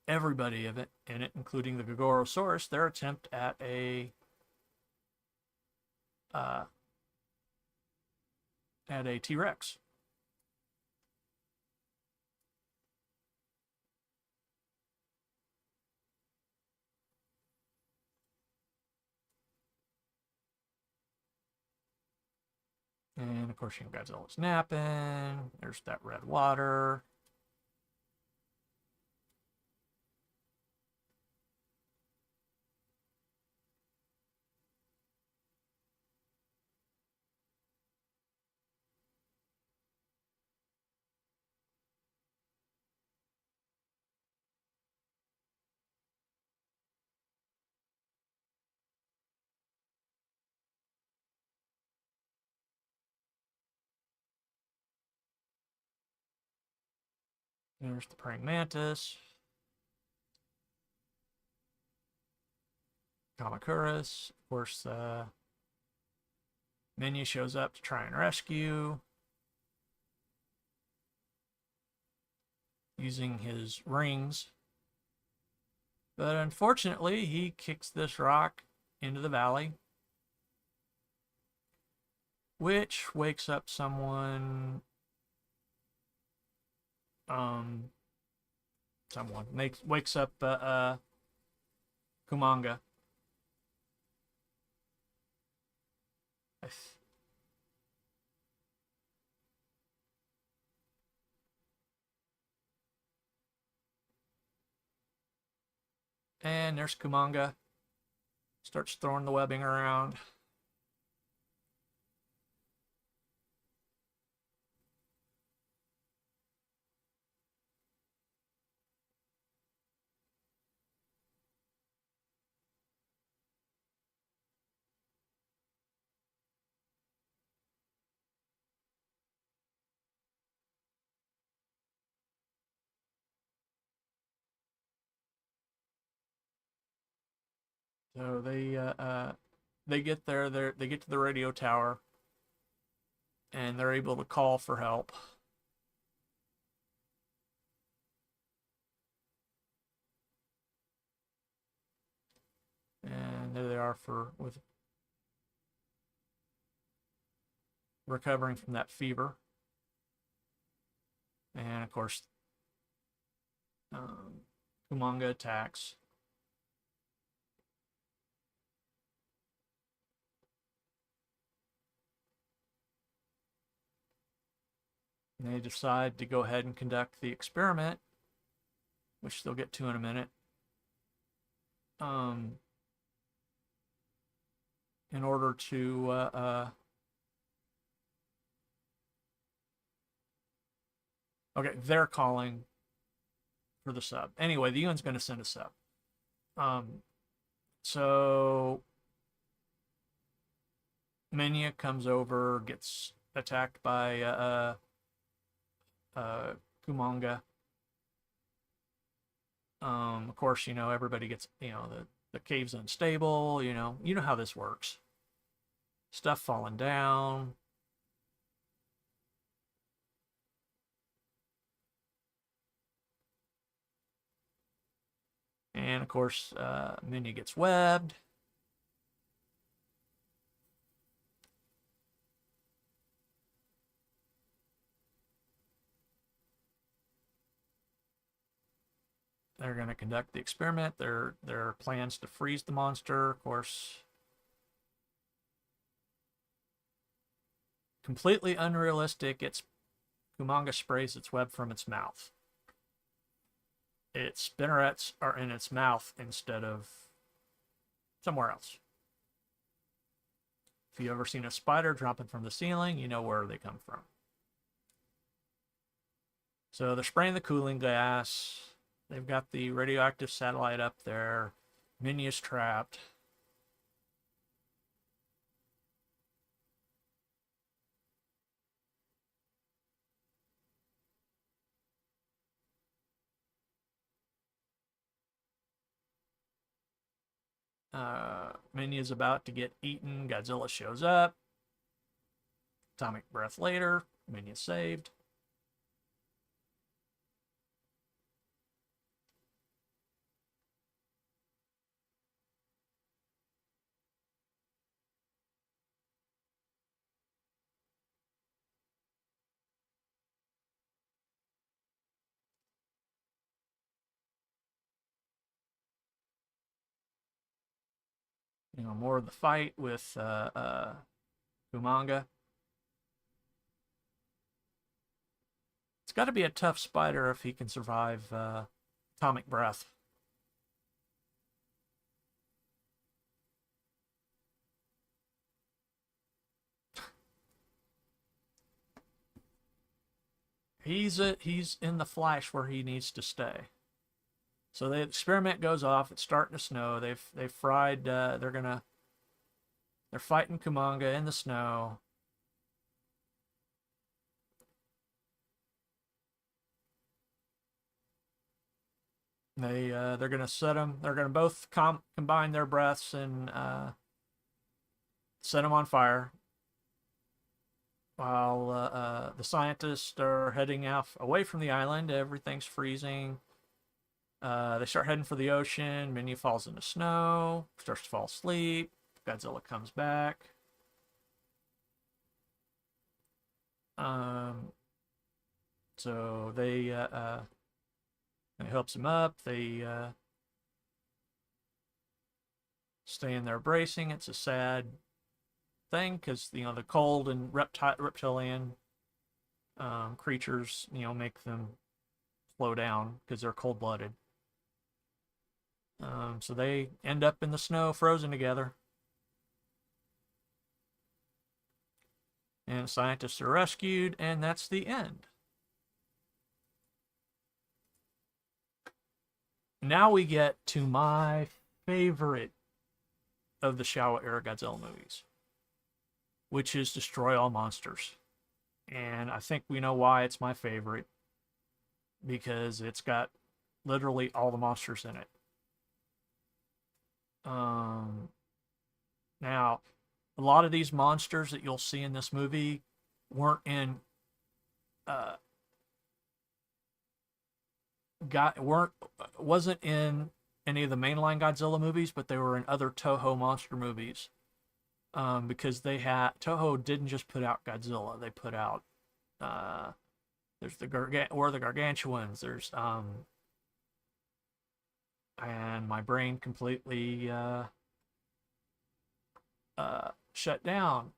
everybody of it in it, including the Gogorosaurus, their attempt uh, at a T-Rex. And of course, you know, Godzilla's napping. There's that red water. There's the praying mantis. Kamakuras. Of course, Minya shows up to try and rescue using his rings. But unfortunately, he kicks this rock into the valley, which wakes up someone. Someone wakes up Kumanga. And there's Kumanga. Starts throwing the webbing around. So they get there. They get to the radio tower, and they're able to call for help. And there they are with recovering from that fever. And of course, Kumanga attacks. And they decide to go ahead and conduct the experiment, which they'll get to in a minute. In order to okay, they're calling for the sub. Anyway, the UN's going to send a sub. So Minya comes over, gets attacked by Kumanga. Of course, you know, everybody gets, you know, the cave's unstable, you know how this works. Stuff falling down. And of course, Minya gets webbed. They're going to conduct the experiment. Their plans to freeze the monster, of course, completely unrealistic. Kumanga sprays its web from its mouth. Its spinnerets are in its mouth instead of somewhere else. If you've ever seen a spider dropping from the ceiling, you know where they come from. So they're spraying the cooling gas. They've got the radioactive satellite up there. Minya's trapped. Minya's about to get eaten. Godzilla shows up. Atomic breath later. Minya saved. More of the fight with Umanga. It's got to be a tough spider if he can survive atomic breath. He's in the flash where he needs to stay. So the experiment goes off. It's starting to snow. They've fried. They're fighting Kumanga in the snow. They're gonna set them. They're gonna both combine their breaths and set them on fire. While the scientists are heading off away from the island, everything's freezing. They start heading for the ocean. Minya falls into snow, starts to fall asleep. Godzilla comes back. So they helps him up. They stay in there bracing. It's a sad thing because the cold and reptilian creatures make them slow down because they're cold-blooded. So they end up in the snow, frozen together. And scientists are rescued, and that's the end. Now we get to my favorite of the Showa era Godzilla movies, which is Destroy All Monsters. And I think we know why it's my favorite, because it's got literally all the monsters in it. Now, a lot of these monsters that you'll see in this movie weren't in wasn't in any of the mainline Godzilla movies, but they were in other Toho monster movies. Because Toho didn't just put out Godzilla; they put out there's the Gargantuans. There's and my brain completely shut down.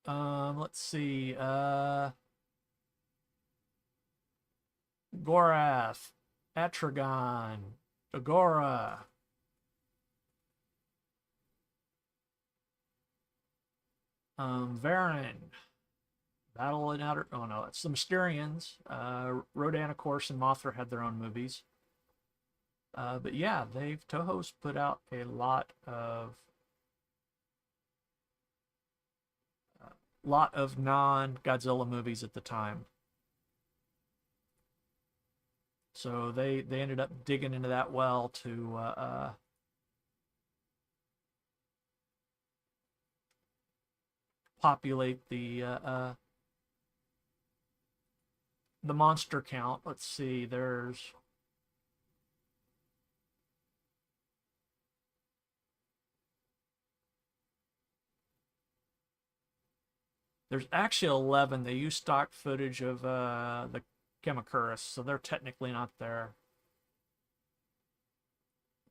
Let's see. Gorath, Etrigan, Agora. Varan, Battle in Outer. Oh no, it's the Mysterians. Rodan, of course, and Mothra had their own movies. But yeah, Toho's put out a lot of non-Godzilla movies at the time. So they ended up digging into that well to populate the monster count. Let's see, there's actually 11. They use stock footage of the Kamacuras, so they're technically not there.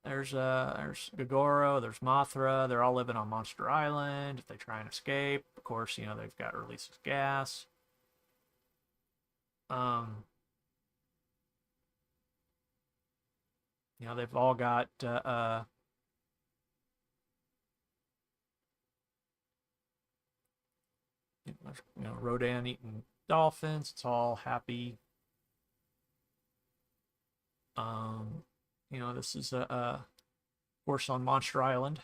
there's Gogoro, there's Mothra. They're all living on Monster Island. If they try and escape, of course, they've got releases gas. Um, they've all got Rodan eating dolphins. It's all happy. Um, this is a course on Monster Island.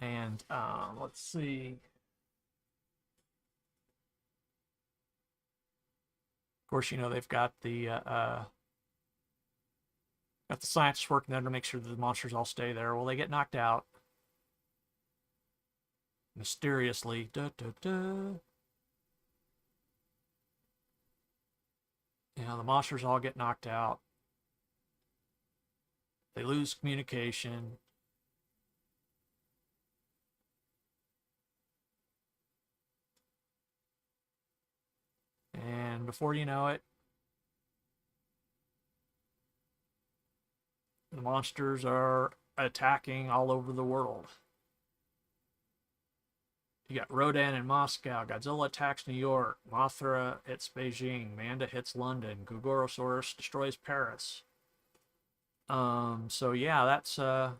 And let's see. Of course, they've got the scientists working there to make sure that the monsters all stay there. Well, they get knocked out mysteriously. The monsters all get knocked out. They lose communication. And before you know it, the monsters are attacking all over the world. You got Rodan in Moscow, Godzilla attacks New York, Mothra hits Beijing, Manda hits London, Gugorosaurus destroys Paris. So yeah, that's so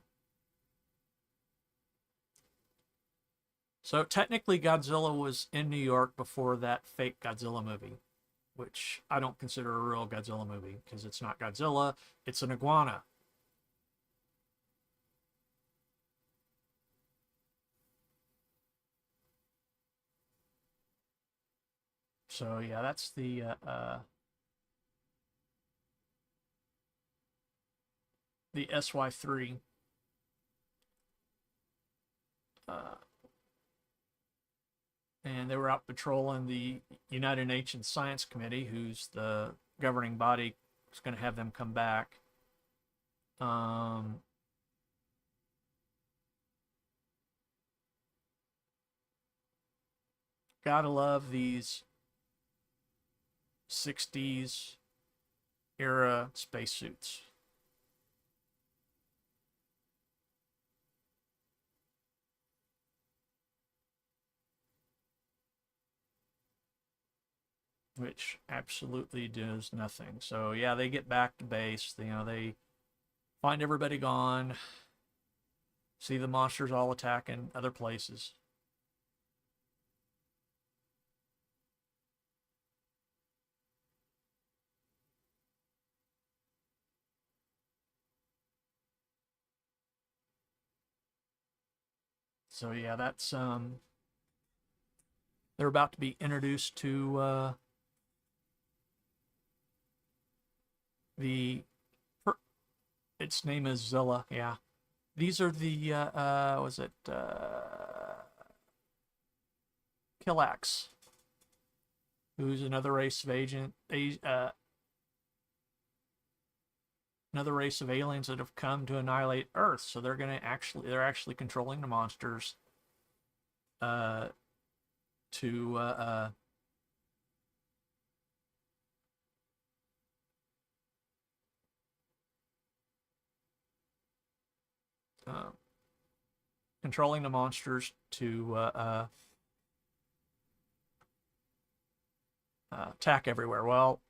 technically Godzilla was in New York before that fake Godzilla movie, which I don't consider a real Godzilla movie because it's not Godzilla, it's an iguana. So yeah, that's the SY3. And they were out patrolling the United Nations Science Committee, who's the governing body, is going to have them come back. Gotta love these 60s era spacesuits. Which absolutely does nothing. So yeah, they get back to base. They find everybody gone. See the monsters all attacking other places. So yeah, that's they're about to be introduced to the its name is Zilla. Yeah, these are the was it Killax, who's another race of another race of aliens that have come to annihilate Earth. So they're actually controlling the monsters to controlling the monsters to attack everywhere. Well,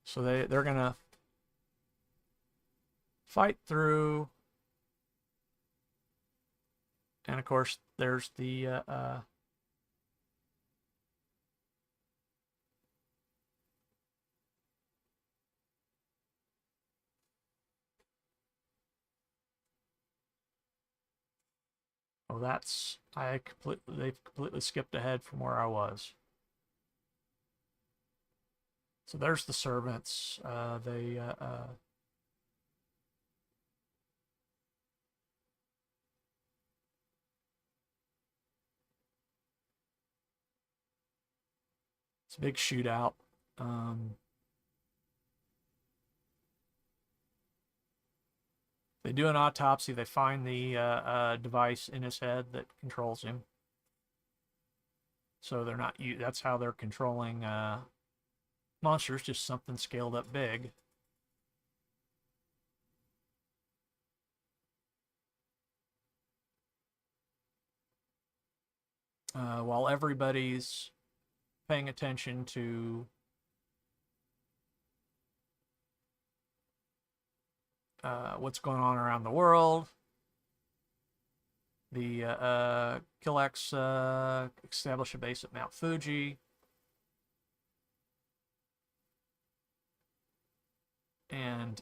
so they're gonna fight through, and of course there's the oh, they've completely skipped ahead from where I was. So there's the servants. It's a big shootout. They do an autopsy. They find the device in his head that controls him. So they're not. That's how they're controlling monsters. Just something scaled up big. While everybody's paying attention to what's going on around the world, the Killex establish a base at Mount Fuji. And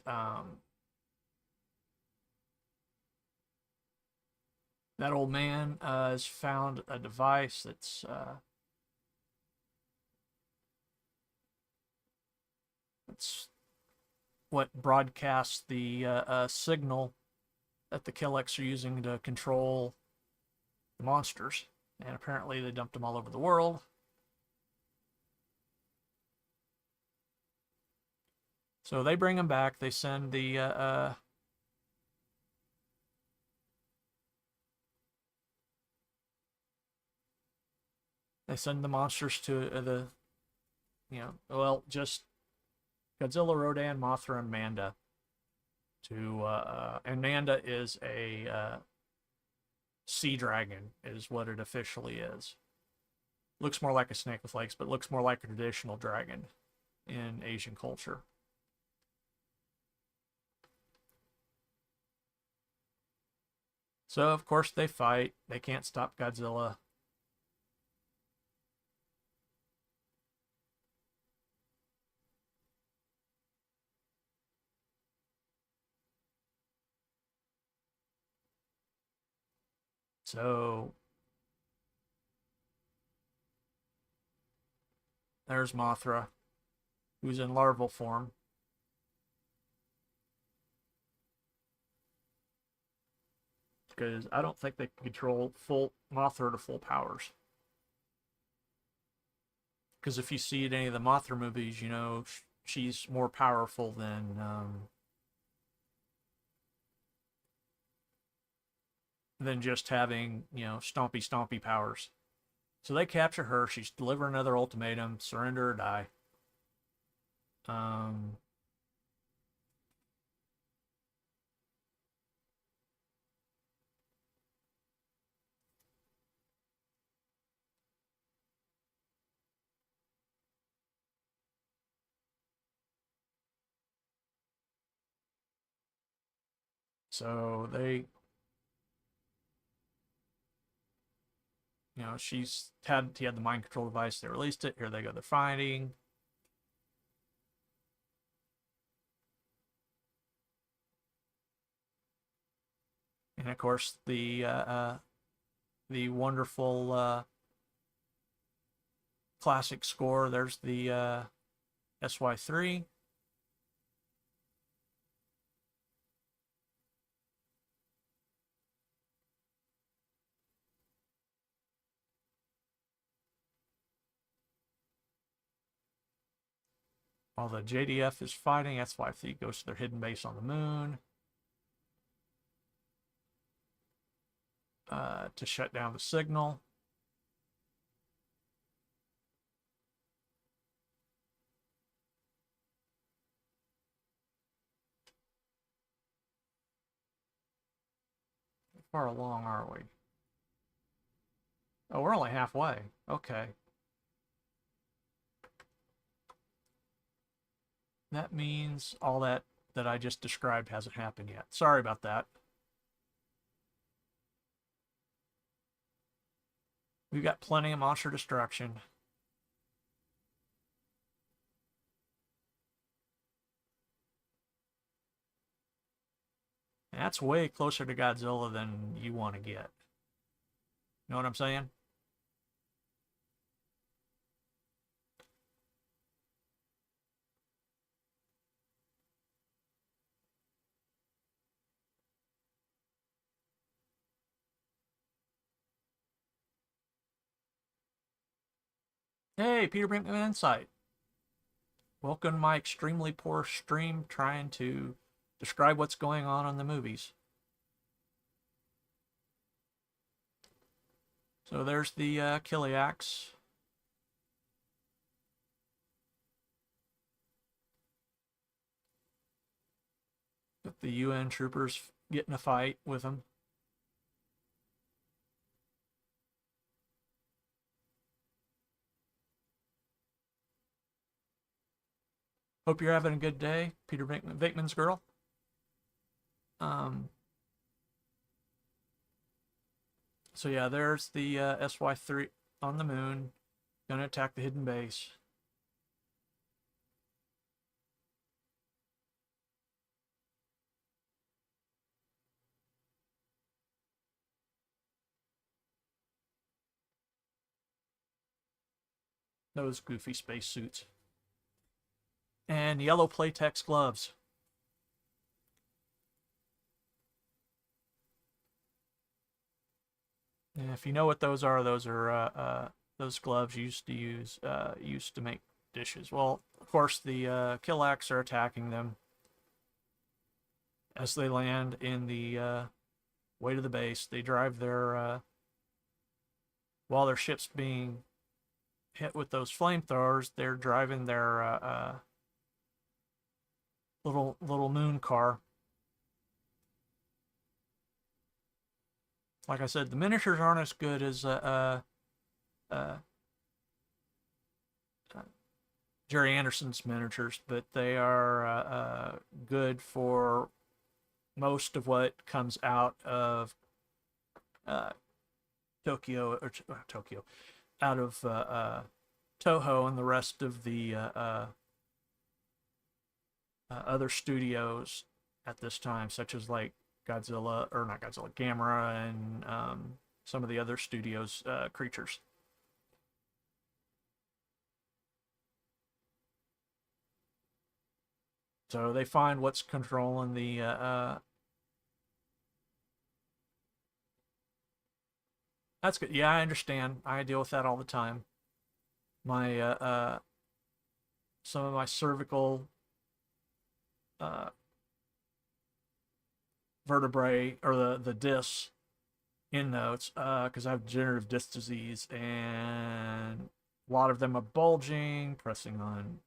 that old man has found a device that's what broadcasts the signal that the Killex are using to control the monsters. And apparently they dumped them all over the world. So they bring them back. They send the monsters to just Godzilla, Rodan, Mothra, and Manda. And Manda is a sea dragon, is what it officially is. Looks more like a snake with legs, but looks more like a traditional dragon in Asian culture. So, of course, they fight. They can't stop Godzilla. So, there's Mothra, who's in larval form. Because I don't think they can control full Mothra to full powers. Because if you see in any of the Mothra movies, you know, she's more powerful than just having, you know, stompy powers. So they capture her. She's delivering another ultimatum: surrender or die. So they, you know, he had the mind control device. They released it. Here they go. They're fighting. And of course, the wonderful classic score. There's the SY3. While the JDF is fighting, SY3 goes to their hidden base on the moon to shut down the signal. How far along are we? Oh, we're only halfway. Okay. That means all that I just described hasn't happened yet. Sorry about that. We've got plenty of monster destruction. And that's way closer to Godzilla than you want to get. Know what I'm saying? Hey, Peter Brinkman Insight. Welcome to my extremely poor stream trying to describe what's going on in the movies. So there's the Kiliacs. With the UN troopers getting a fight with them. Hope you're having a good day, Peter Venkman's girl. So yeah, there's the SY-3 on the moon, gonna attack the hidden base. Those goofy space suits. And yellow playtex gloves. And if you know what those are those gloves used to make dishes. Well, of course, the Killax are attacking them as they land in the way to the base. They drive their while their ship's being hit with those flamethrowers, they're driving their little moon car. Like I said, the miniatures aren't as good as Jerry Anderson's miniatures, but they are good for most of what comes out of Tokyo, out of Toho and the rest of the other studios at this time, such as like Godzilla, or not Godzilla, Gamera, and some of the other studios' creatures. So they find what's controlling the. That's good. Yeah, I understand. I deal with that all the time. My some of my cervical vertebrae, or the discs in notes, because I have degenerative disc disease, and a lot of them are bulging, pressing on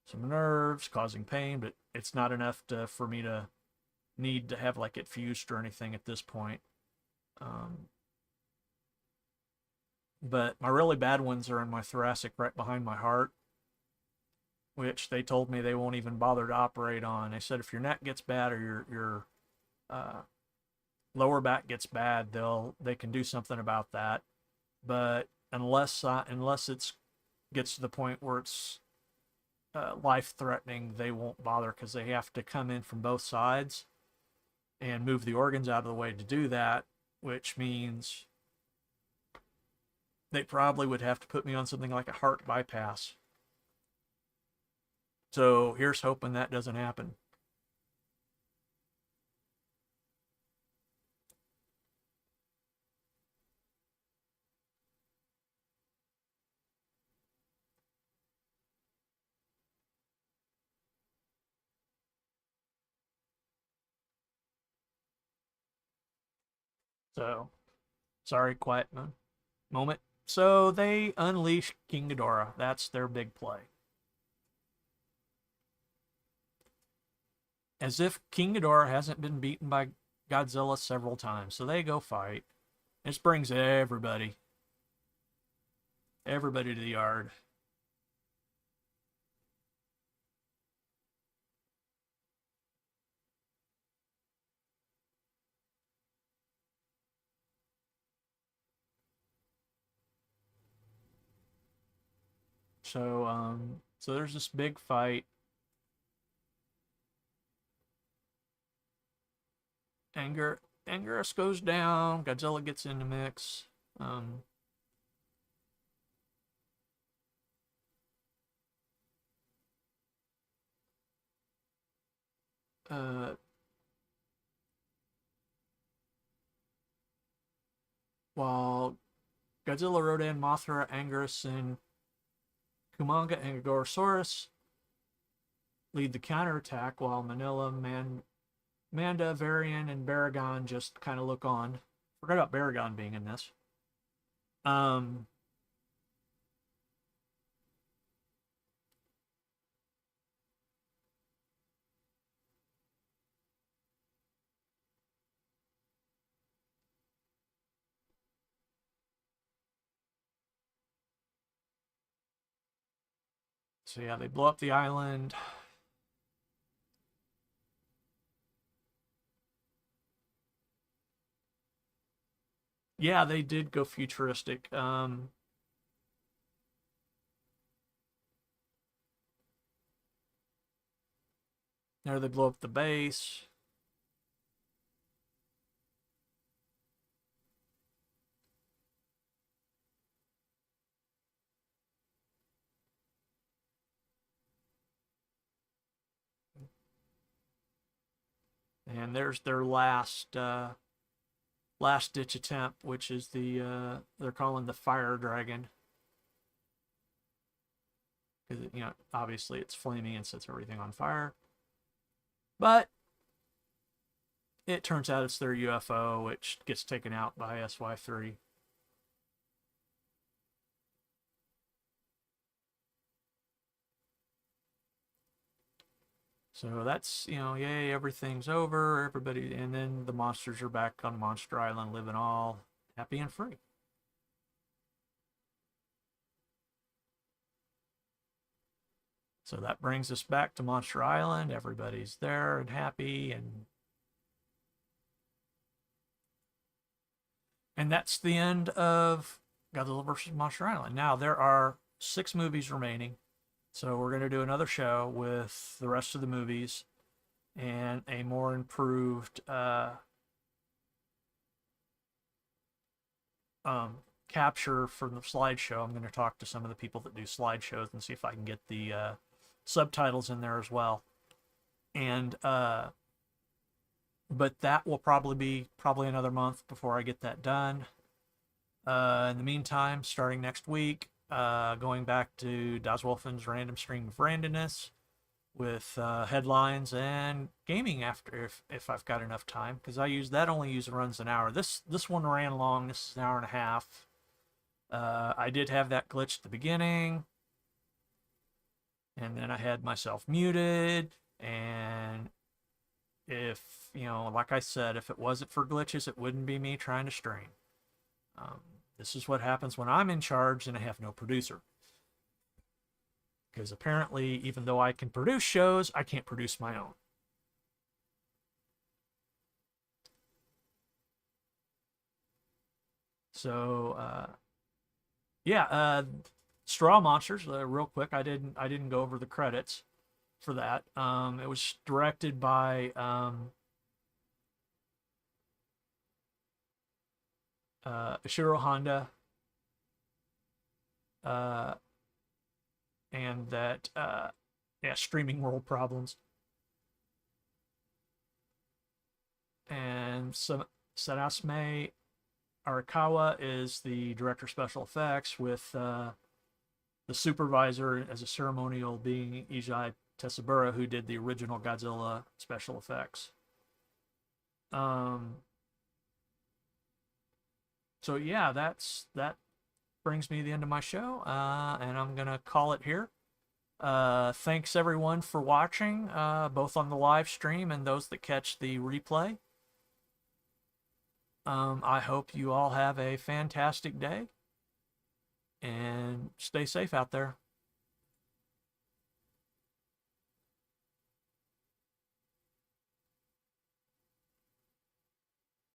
some nerves, causing pain, but it's not enough for me to need to have like it fused or anything at this point. But my really bad ones are in my thoracic, right behind my heart, which they told me they won't even bother to operate on. They said if your neck gets bad or your lower back gets bad, they can do something about that. But unless it's gets to the point where it's life threatening, they won't bother, because they have to come in from both sides and move the organs out of the way to do that, which means they probably would have to put me on something like a heart bypass. So here's hoping that doesn't happen. So, sorry, quiet moment. So they unleash King Ghidorah. That's their big play. As if King Ghidorah hasn't been beaten by Godzilla several times. So they go fight. This brings everybody to the yard. So there's this big fight. Anguirus goes down. Godzilla gets in the mix. Uh, while Godzilla, Rodan, Mothra, Anguirus, and Kumanga and Gorosaurus lead the counterattack while Manila, Manda, Varian, and Baragon just kind of look on. Forgot about Baragon being in this. Um, so yeah, they blow up the island. Yeah, they did go futuristic. There they blow up the base. And there's their last ditch attempt, which is they're calling the fire dragon, because obviously it's flaming and sets everything on fire. But it turns out it's their UFO, which gets taken out by SY3. So that's, yay, everything's over, everybody, and then the monsters are back on Monster Island living all happy and free. So that brings us back to Monster Island. Everybody's there and happy, and that's the end of Godzilla vs. Monster Island. Now there are 6 movies remaining. So we're going to do another show with the rest of the movies and a more improved capture from the slideshow. I'm going to talk to some of the people that do slideshows and see if I can get the subtitles in there as well. And but that will probably be another month before I get that done. In the meantime, starting next week, going back to Daswolfen's random stream of randomness with headlines and gaming after if I've got enough time, because that only runs an hour. This one ran long. This is an hour and a half. I did have that glitch at the beginning, and then I had myself muted, and if like I said, if it wasn't for glitches, it wouldn't be me trying to stream. This is what happens when I'm in charge and I have no producer. Because apparently, even though I can produce shows, I can't produce my own. So, yeah, Straw Monsters, real quick, I didn't go over the credits for that. It was directed by Ishiro Honda, and that Streaming World Problems, and Sarasme Arakawa is the director of special effects, with the supervisor as a ceremonial being Ijai Tesabura, who did the original Godzilla special effects. So yeah, that brings me to the end of my show, and I'm gonna call it here. Thanks everyone for watching, both on the live stream and those that catch the replay. I hope you all have a fantastic day and stay safe out there.